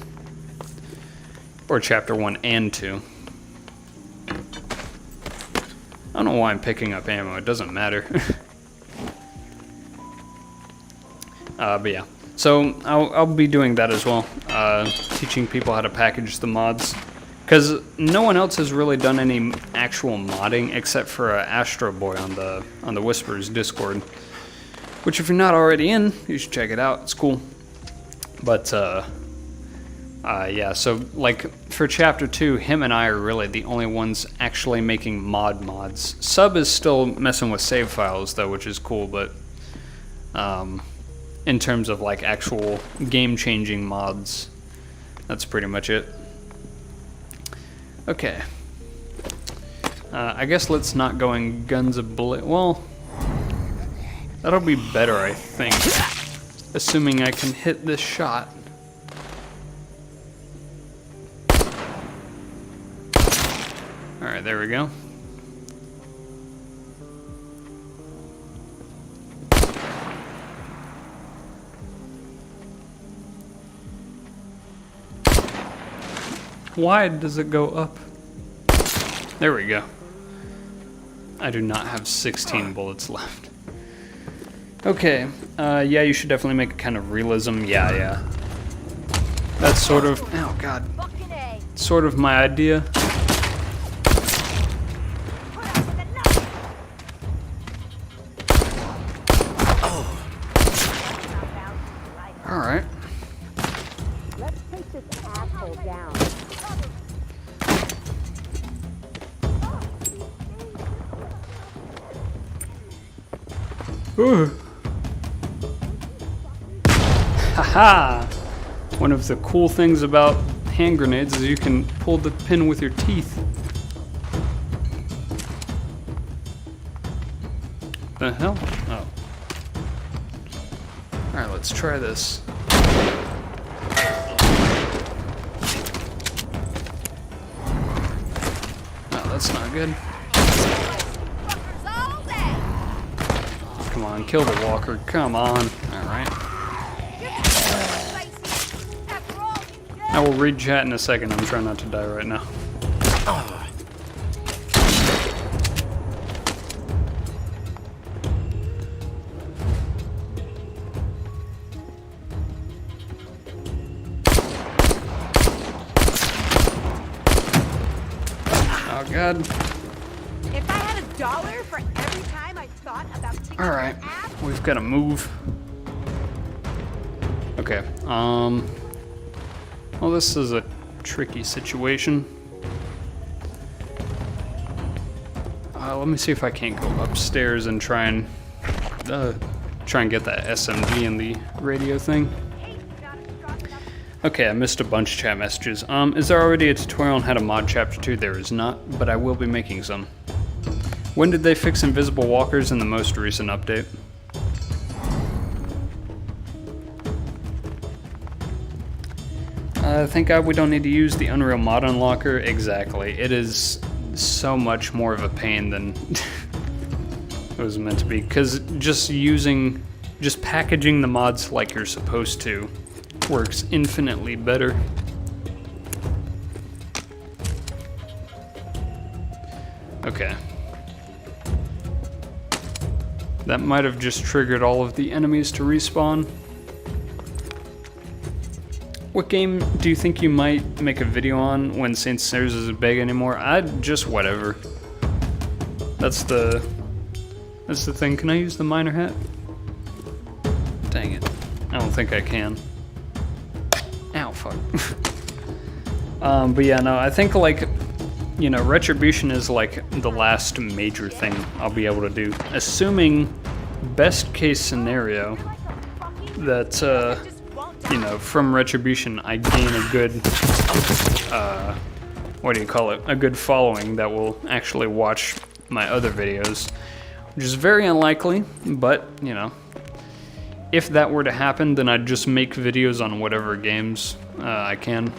Or Chapter 1 and 2. I don't know why I'm picking up ammo. It doesn't matter. But yeah. So I'll be doing that as well, teaching people how to package the mods, because no one else has really done any actual modding except for Astro Boy on the Whispers Discord, which if you're not already in, you should check it out. It's cool. But yeah, so like for Chapter 2, him and I are really the only ones actually making mods. Sub is still messing with save files though, which is cool, but in terms of like actual game-changing mods, that's pretty much it. Okay. I guess let's not go in guns ablaze. Well, that'll be better, I think. Assuming I can hit this shot. Alright, there we go. Why does it go up? There we go. I do not have 16 bullets left. Okay, yeah, you should definitely make a kind of realism. Yeah. That's sort of, oh god, sort of my idea. Alright. Let's take this asshole down. Haha! One of the cool things about hand grenades is you can pull the pin with your teeth. The hell? Oh. Alright, let's try this. Oh, that's not good. Come on, kill the walker. Come on. Alright. I will read chat in a second. I'm trying not to die right now. Oh god. If I had $1 for every time I thought about taking Alright. We've got to move. Okay. Well, this is a tricky situation. Let me see if I can't go upstairs and try and get that SMG in the radio thing. Okay, I missed a bunch of chat messages. Is there already a tutorial on how to mod Chapter 2? There is not, but I will be making some. When did they fix invisible walkers in the most recent update? Thank God we don't need to use the Unreal Mod Unlocker. Exactly. It is so much more of a pain than it was meant to be. Because just packaging the mods like you're supposed to works infinitely better. Okay. That might have just triggered all of the enemies to respawn. What game do you think you might make a video on when St. Sayers isn't big anymore? Just whatever. That's the thing. Can I use the miner hat? Dang it. I don't think I can. fuck. But yeah, no, I think, like, you know, Retribution is, like, the last major thing I'll be able to do. Assuming, best case scenario, that, you know, from Retribution I gain a good, what do you call it? A good following that will actually watch my other videos. Which is very unlikely, but, you know, if that were to happen, then I'd just make videos on whatever games I can.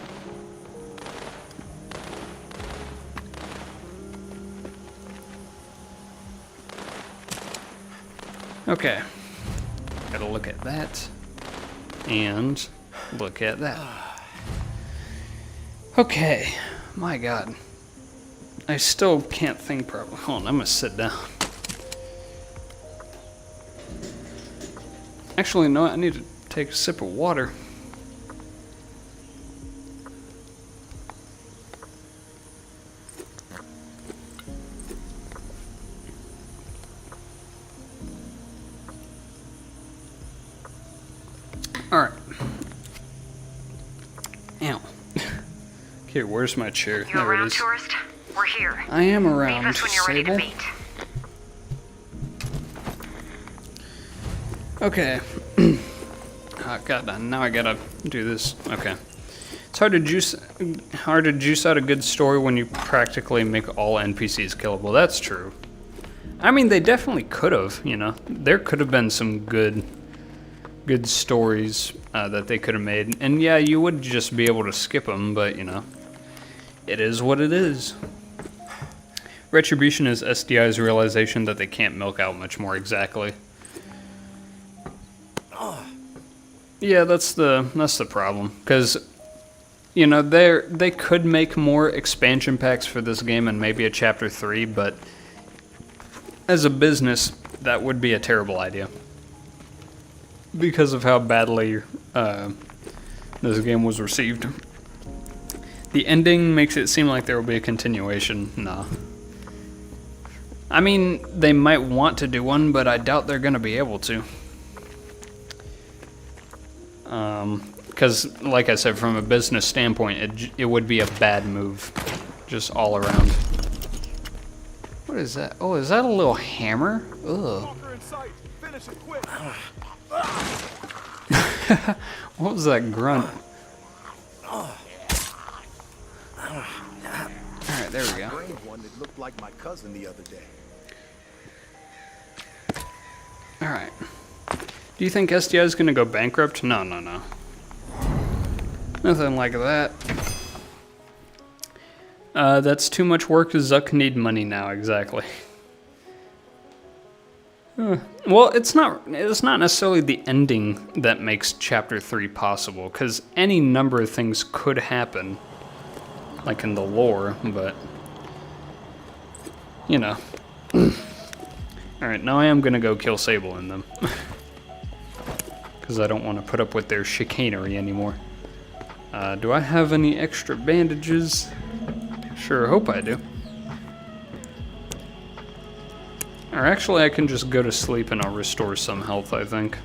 Okay, gotta look at that, and look at that. Okay, my god. I still can't think properly. Hold on, I'm gonna sit down. Actually, no, I need to take a sip of water. Alright. Ow. Okay, where's my chair? You There it around, is. tourist? We're here. I am Leave around, us when you're ready to Sable. meet. Okay. Oh, God, now I gotta do this. Okay. It's hard to juice out a good story when you practically make all NPCs killable. That's true. I mean, they definitely could have, you know. There could have been some good stories that they could have made. And yeah, you would just be able to skip them, but, you know, it is what it is. Retribution is SDI's realization that they can't milk out much more exactly. Yeah, that's the problem, because, you know, they could make more expansion packs for this game and maybe a chapter 3, but as a business, that would be a terrible idea. Because of how badly this game was received. The ending makes it seem like there will be a continuation. Nah. I mean, they might want to do one, but I doubt they're going to be able to. Because, like I said, from a business standpoint, it would be a bad move. Just all around. What is that? Oh, is that a little hammer? Ugh. What was that grunt? Alright, there we go. One that looked like my cousin the other day. Alright. Do you think SDI is going to go bankrupt? No, no, no. Nothing like that. That's too much work. Zuck need money now, exactly. Well, it's not necessarily the ending that makes Chapter 3 possible, because any number of things could happen, like in the lore, but, you know. Alright, now I am going to go kill Sable in them. Because I don't want to put up with their chicanery anymore. Do I have any extra bandages? Sure, hope I do. Or actually, I can just go to sleep and I'll restore some health, I think.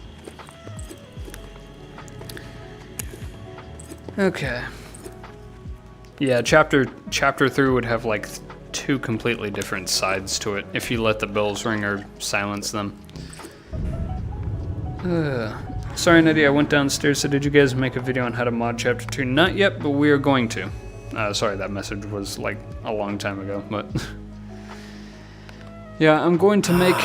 Okay. Yeah, chapter 3 would have like 2 completely different sides to it if you let the bells ring or silence them. Sorry, Nettie, I went downstairs, so did you guys make a video on how to mod Chapter 2? Not yet, but we are going to. Sorry, that message was like a long time ago, but... Yeah, I'm going to make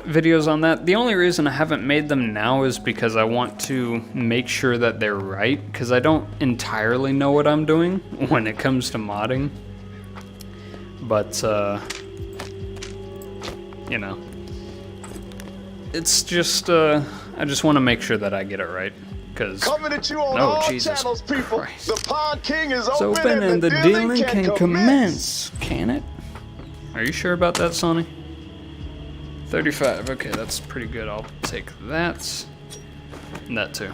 videos on that. The only reason I haven't made them now is because I want to make sure that they're right, because I don't entirely know what I'm doing when it comes to modding. But, you know, it's just, I just want to make sure that I get it right, because, Coming at you on oh, all Jesus channels, people. Christ. The Pond King is It's open and the dealing can commence. Can it? Are you sure about that, Sonny? 35, okay, that's pretty good. I'll take that. And that too.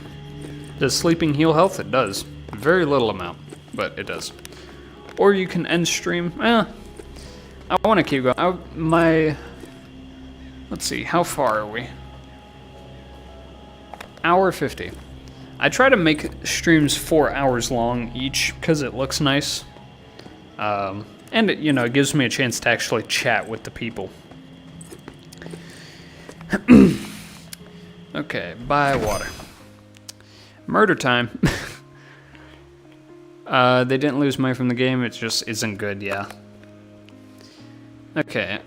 Does sleeping heal health? It does. Very little amount, but it does. Or you can end stream. I want to keep going. Let's see, how far are we? Hour 50. I try to make streams 4 hours long each because it looks nice. And it, you know, it gives me a chance to actually chat with the people. Okay, buy water. Murder time. They didn't lose money from the game, it just isn't good, yeah. Okay,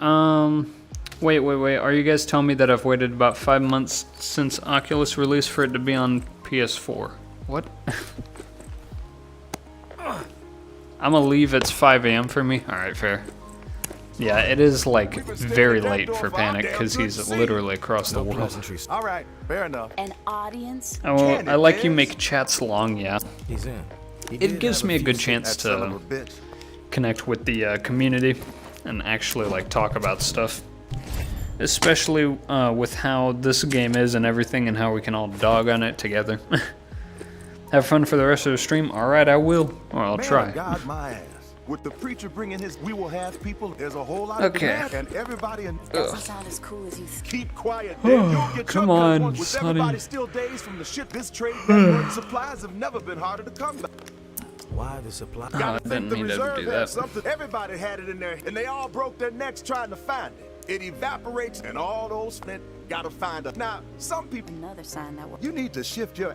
wait, are you guys telling me that I've waited about 5 months since Oculus release for it to be on PS4? What? I'm gonna leave, it's 5 AM for me. Alright, fair. Yeah, it is like very late for Panic because he's literally across the world. All right, fair enough. An audience? Oh, I like you make chats long, yeah. He's in. It gives me a good chance to connect with the community and actually like talk about stuff. Especially with how this game is and everything and how we can all dog on it together. Have fun for the rest of the stream? Alright, I will. Or I'll try. God, my ass. With the preacher bringing his we will have people, there's a whole lot Okay. of demand, and everybody in Doesn't sound as cool as you keep quiet. Then you'll get Come your on, cut. With Sonny. everybody still days from the shit, this trade network supplies have never been harder to come by. Why the supply? I Gotta didn't think the mean to reserve do had that. something. Everybody had it in there, and they all broke their necks trying to find it. It evaporates, and all those gotta find it. Now, some people, another sign that you need to shift your.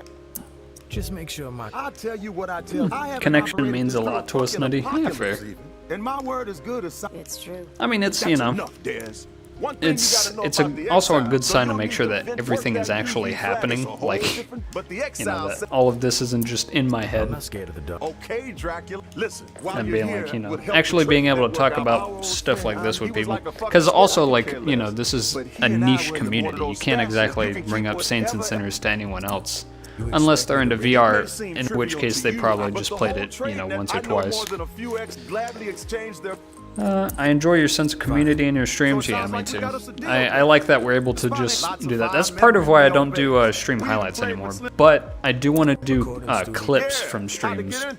Just make sure my. I'll tell you what I tell. I haven't Connection operated means a this lot to little us, fucking Nutty. Yeah, apocalypse fair. even. And my word is good as it's true. I mean, it's, That's you know, enough, Des. One thing you gotta know it's about the also a exile, good so sign you to make need sure to that enforce everything is that actually UV flag. happening, It's a whole like, different- but the you know, exile that said- all of this isn't just in my I'm head. not scared of the dark. Okay, Dracula. Listen, while And you're being here, like, you know, with help actually from being Trade able to talk Network, our about old stuff like friend, this with he was people. like a fucking Because also, squirrel, I like, could care you know, less. this is But he a and I niche were in one of community. You those can't stats that exactly you can bring keep up Saints and whatever- Sinners to anyone else. Unless they're into VR, in which case they probably just played it, you know, once or twice. I enjoy your sense of community in your streams, yeah, me too. I like that we're able to just do that. That's part of why I don't do stream highlights anymore. But I do want to do clips from streams. You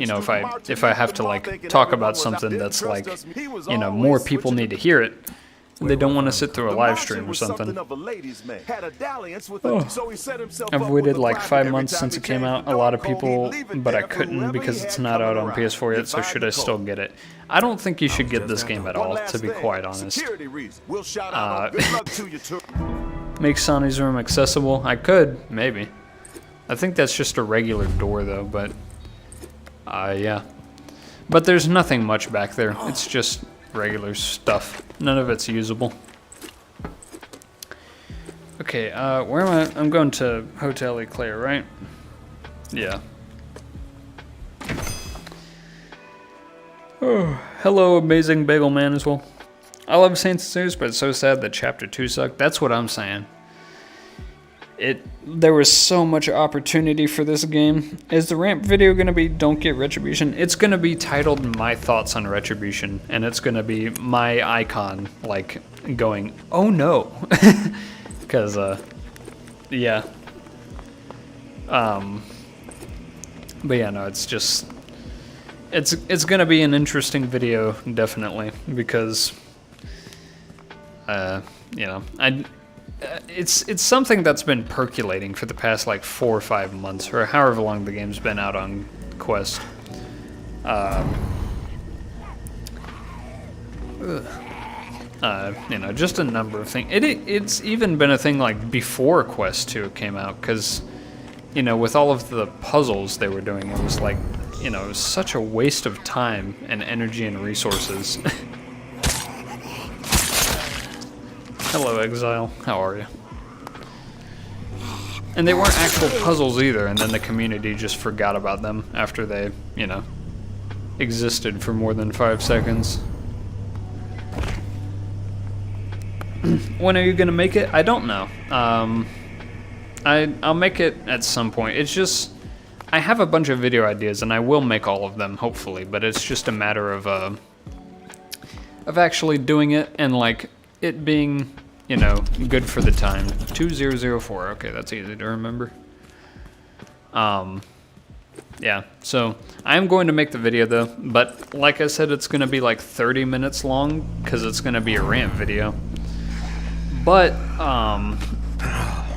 know, if I have to like talk about something that's like, you know, more people need to hear it. They don't want to sit through a live stream or something. I've waited like 5 months since it came out. A lot of people, but I couldn't because it's not out on PS4 yet, so should I still get it? I don't think you should get this game at all, to be quite honest. Make Sonny's room accessible? I could, maybe. I think that's just a regular door though, but yeah. But there's nothing much back there. It's just regular stuff. None of it's usable. Okay, where am I? I'm going to Hotel Eclair, right? Yeah. Oh, hello, amazing bagel man as well. I love Saints and Sinners, but it's so sad that Chapter 2 sucked. That's what I'm saying. There was so much opportunity for this game. Is the ramp video gonna be Don't Get Retribution? It's gonna be titled My Thoughts on Retribution, and it's gonna be my icon, like, going, oh no. Because, yeah. But yeah, no, it's just, it's gonna be an interesting video, definitely, because, you know, it's something that's been percolating for the past like 4 or 5 months, or however long the game's been out on Quest. You know, just a number of things. It's even been a thing like before Quest 2 came out, because, you know, with all of the puzzles they were doing, it was like, you know, it was such a waste of time and energy and resources. Hello, Exile. How are you? And they weren't actual puzzles either, and then the community just forgot about them after they, you know, existed for more than 5 seconds. When are you gonna make it? I don't know. I'll make it at some point. It's just, I have a bunch of video ideas, and I will make all of them, hopefully, but it's just a matter of actually doing it, and like, it being, you know, good for the time. 2004, okay, that's easy to remember. Yeah, so I'm going to make the video though, but like I said, it's gonna be like 30 minutes long, because it's gonna be a rant video. But,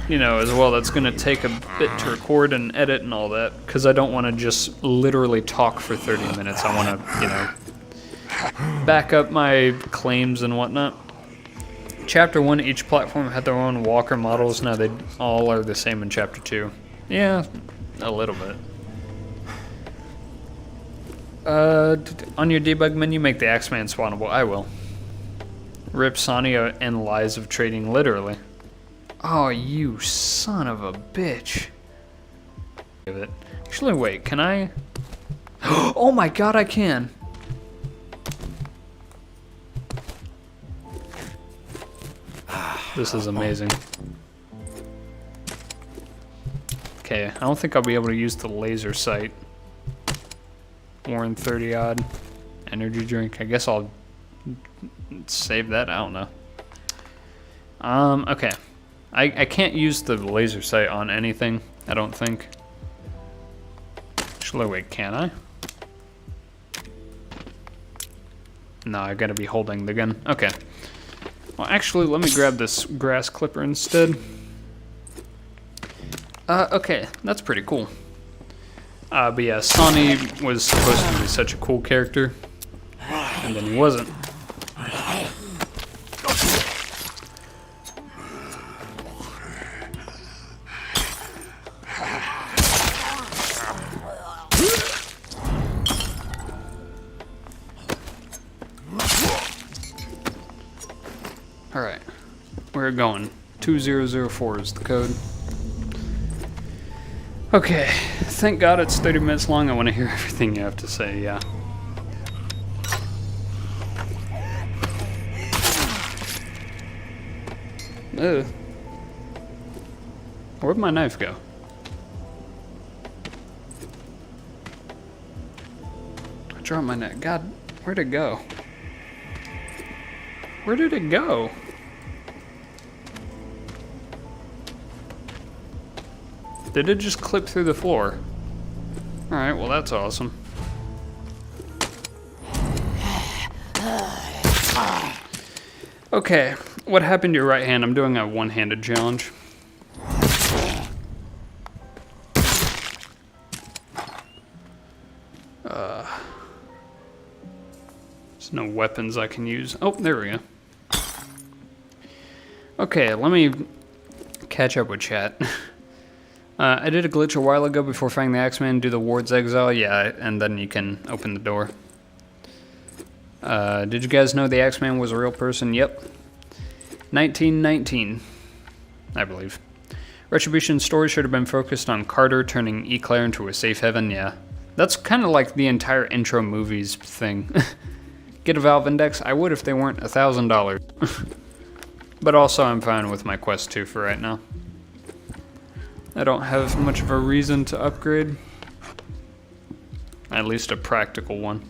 you know, as well, that's going to take a bit to record and edit and all that, because I don't want to just literally talk for 30 minutes. I want to, you know, back up my claims and whatnot. Chapter 1, each platform had their own walker models. Now they all are the same in Chapter 2. Yeah, a little bit. On your debug menu, make the Axeman spawnable. I will. Rip Sonia and lies of trading, literally. Oh, you son of a bitch. Actually, wait, can I? Oh my god, I can. This is amazing. Okay, I don't think I'll be able to use the laser sight. Warren 30 odd. Energy drink. I guess I'll save that. I don't know. Okay. I can't use the laser sight on anything, I don't think. Actually, wait, can I? No, I gotta be holding the gun. Okay. Well, actually, let me grab this grass clipper instead. Okay, that's pretty cool. But yeah, Sonny was supposed to be such a cool character, and then he wasn't. Alright, we're going. 2004 is the code. Okay, thank God it's 30 minutes long. I want to hear everything you have to say, yeah. Ugh. Where'd my knife go? I dropped my knife. God, where'd it go? Where did it go? Did it just clip through the floor? Alright, well that's awesome. Okay, what happened to your right hand? I'm doing a one-handed challenge. There's no weapons I can use. Oh, there we go. Okay, let me catch up with chat. I did a glitch a while ago before finding the Axeman. Do the ward's exile, yeah, and then you can open the door. Did you guys know the Axeman was a real person? Yep. 1919, I believe. Retribution's story should have been focused on Carter turning Eclair into a safe haven, yeah. That's kind of like the entire intro movies thing. Get a Valve Index? I would if they weren't $1,000. But also I'm fine with my Quest 2 for right now. I don't have much of a reason to upgrade. At least a practical one.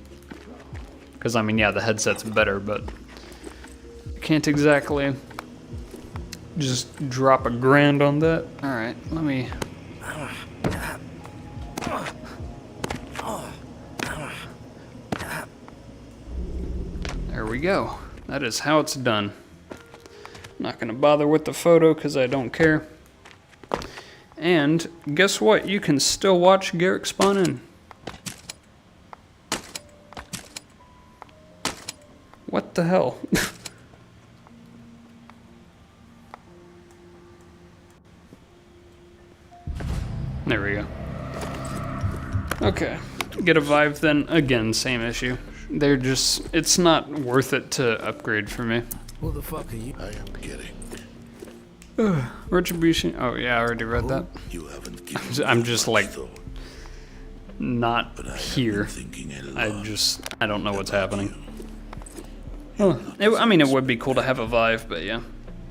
Because, I mean, yeah, the headset's better, but I can't exactly just drop $1,000 on that. Alright, let me... There we go. That is how it's done. I'm not going to bother with the photo because I don't care. And guess what? You can still watch Garrick spawn in. What the hell? There we go. Okay. Get a Vive then. Again, same issue. They're just... It's not worth it to upgrade for me. Who the fuck are you? I am kidding. Retribution. Oh yeah, I already read that. You haven't given I'm just like thought, not but I have here. been thinking a lot I don't know what's happening. you. I mean, it would be cool to have a Vive, but yeah.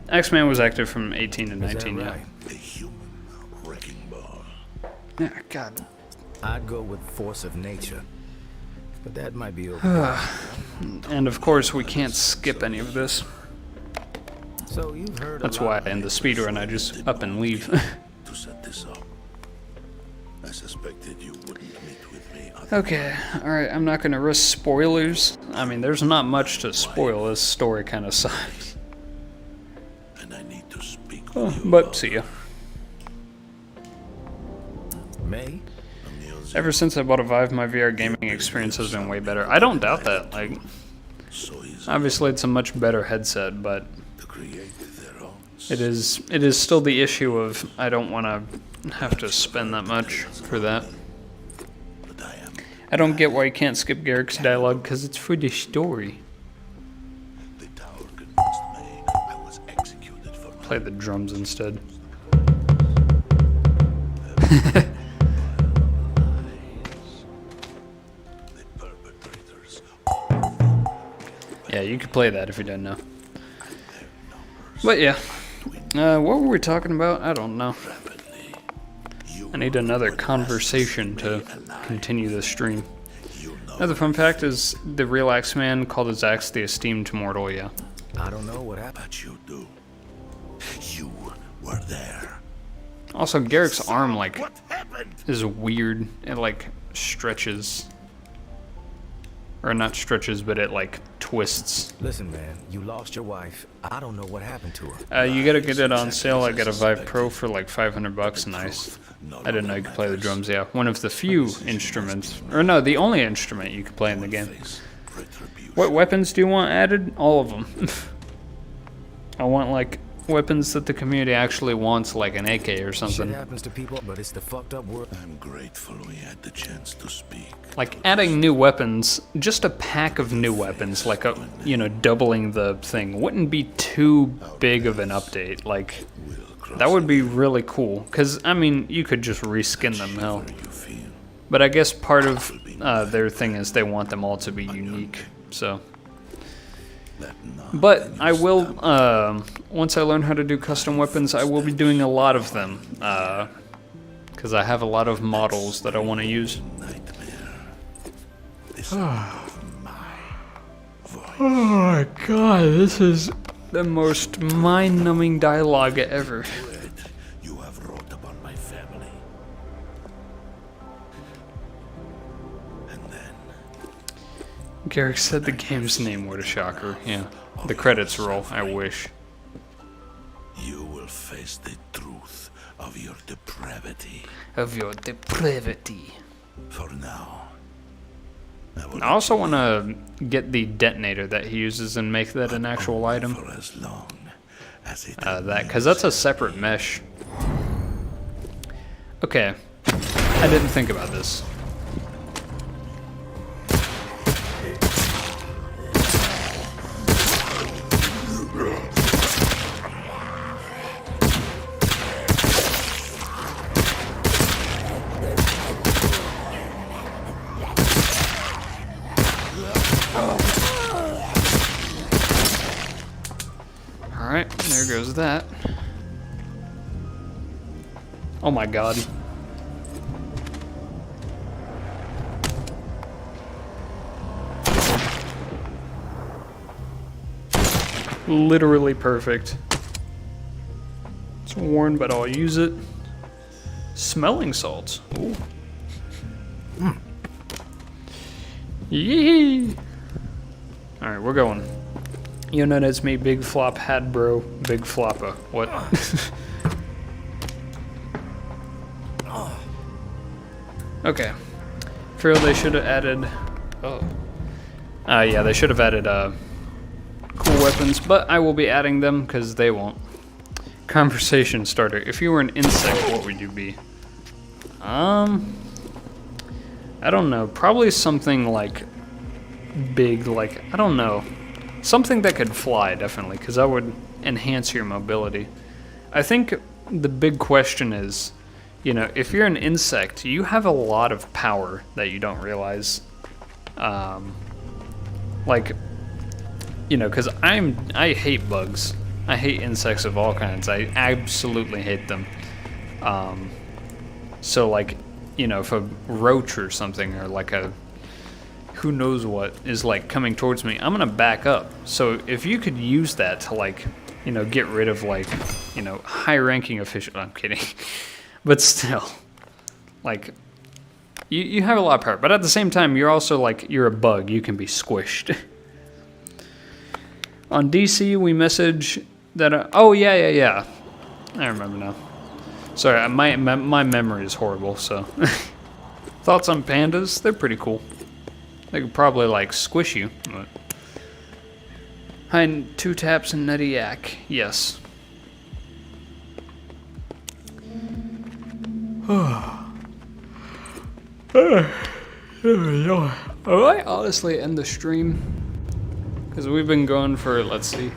X-Man was active from 18 to 19, right? yeah. A human wrecking ball. Yeah, God. I'd go with force of nature, but that might be over. And of course, we can't skip any of this. So you've heard. That's why in the speedrun I just up and leave. To set this up, I suspected you wouldn't meet with me. Okay, alright, I'm not gonna risk spoilers. I mean, there's not much to spoil. This story kind of sucks. And I need to speak Oh, with you but about see ya. Ever since I bought a Vive, my VR gaming experience has been way better. I don't doubt that. Like, obviously it's a much better headset, but it is still the issue of I don't want to have to spend that much for that. I don't get why you can't skip Garrick's dialogue, because it's for the story. Play the drums instead. Yeah, you could play that if you didn't know. But yeah, what were we talking about? I don't know. I need another conversation to continue the stream. Another fun fact is the real Axeman called his axe the esteemed mortal, yeah. I don't know what happened. But you do. You were there. Also, Garrick's arm, like, What happened? is weird. It, like, stretches. Or not stretches, but it, like, twists. Listen, man, you lost your wife. I don't know what happened to her. You gotta get it on sale. I got a Vive Pro for like $500. Nice. I didn't know you could play the drums. Yeah, one of the few instruments, or no, the only instrument you could play in the game. What weapons do you want added? All of them. I want like weapons that the community actually wants, like an AK or Shit something. happens to people, but it's the fucked up world. I'm grateful we had the chance to speak. Like adding new weapons, just a pack of new weapons, like a, you know, doubling the thing, wouldn't be too big of an update. Like, that would be really cool. Because, I mean, you could just reskin them, hell. But I guess part of their thing is they want them all to be unique, so. But I will, once I learn how to do custom weapons, I will be doing a lot of them. Because I have a lot of models that I want to use. Oh my god, this is the most mind-numbing dialogue ever. You have wrought upon my family. And then Garrick said the game's name, what a shocker. Yeah, the credits roll, I wish. you will face the truth of your depravity. Of your depravity. For now. I also want to get the detonator that he uses and make that an actual item. For as long as it Because that's a separate mesh. Okay, I didn't think about this. Alright, there goes that. Oh my god. Literally perfect. It's worn, but I'll use it. Smelling salts. Ooh. Yee! Alright, we're going. You know that's me, big flop hat bro, big flopper. What? Okay. Feel they should have added. Oh. Yeah, they should have added cool weapons, but I will be adding them because they won't. Conversation starter. If you were an insect, what would you be? I don't know. Probably something like big, like, I don't know. Something that could fly, definitely, because that would enhance your mobility. I think the big question is, you know, if you're an insect, you have a lot of power that you don't realize. Like, you know, because I hate bugs. I hate insects of all kinds. I absolutely hate them. So, like, you know, if a roach or something, or like a who knows what is like coming towards me, I'm gonna back up. So if you could use that to, like, you know, get rid of, like, you know, high-ranking official. I'm kidding, but still, like, you have a lot of power. But at the same time, you're also like, you're a bug. You can be squished. On DC, we message that. Oh yeah. I remember now. Sorry, my memory is horrible. So Thoughts on pandas? They're pretty cool. They could probably like squish you. But... Behind 2 taps and nutty yak. Yes. I honestly end the stream because we've been going for, let's see,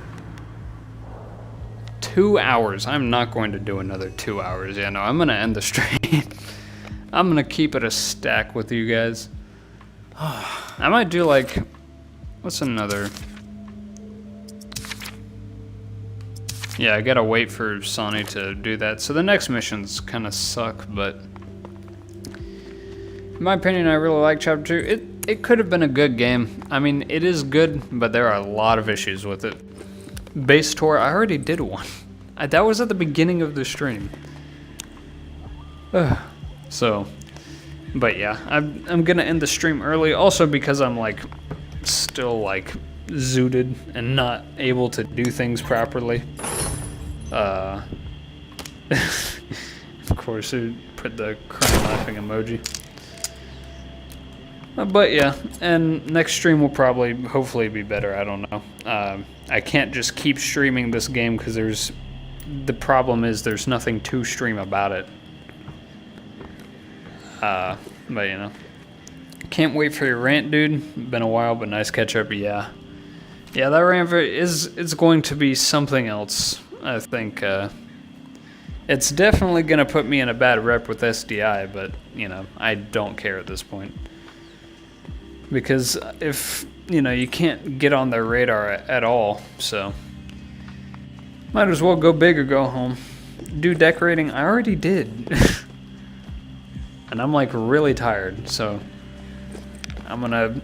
2 hours. I'm not going to do another 2 hours. Yeah, no, I'm gonna end the stream. I'm gonna keep it a stack with you guys. I might do like, what's another? Yeah, I gotta wait for Sonny to do that. So the next missions kind of suck, but in my opinion, I really like Chapter 2. It could have been a good game. I mean, it is good, but there are a lot of issues with it. Base tour, I already did one. That was at the beginning of the stream. So, but yeah, I'm gonna end the stream early, also because I'm like still like zooted and not able to do things properly. Of course, it put the crying laughing emoji. But yeah, and next stream will probably, hopefully be better, I don't know. I can't just keep streaming this game because the problem is there's nothing to stream about it. But you know. Can't wait for your rant, dude. Been a while, but nice catch up, yeah. Yeah, that rant it's going to be something else, I think. It's definitely going to put me in a bad rep with SDI, but, you know, I don't care at this point. Because if, you know, you can't get on their radar at all, so might as well go big or go home. Do decorating, I already did. And I'm like really tired, so I'm gonna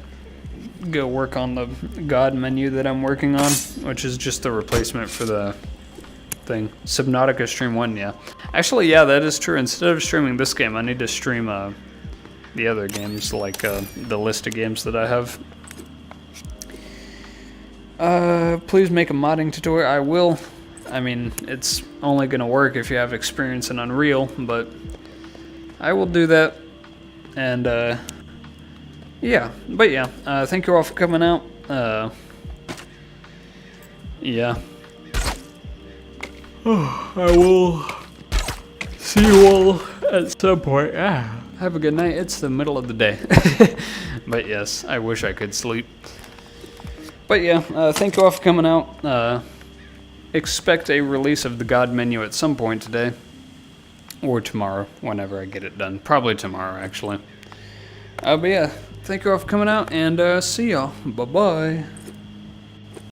go work on the God menu that I'm working on, which is just the replacement for the thing. Subnautica stream 1, yeah. Actually, yeah, that is true. Instead of streaming this game, I need to stream the other games, like the list of games that I have. Please make a modding tutorial. I will. I mean, it's only gonna work if you have experience in Unreal, but I will do that. And yeah, but yeah, thank you all for coming out. Yeah. I will see you all at some point. Have a good night. It's the middle of the day. But yes, I wish I could sleep. But yeah, thank you all for coming out. Expect a release of the God menu at some point today. Or tomorrow, whenever I get it done. Probably tomorrow, actually. But yeah, thank you all for coming out, and see y'all. Bye-bye.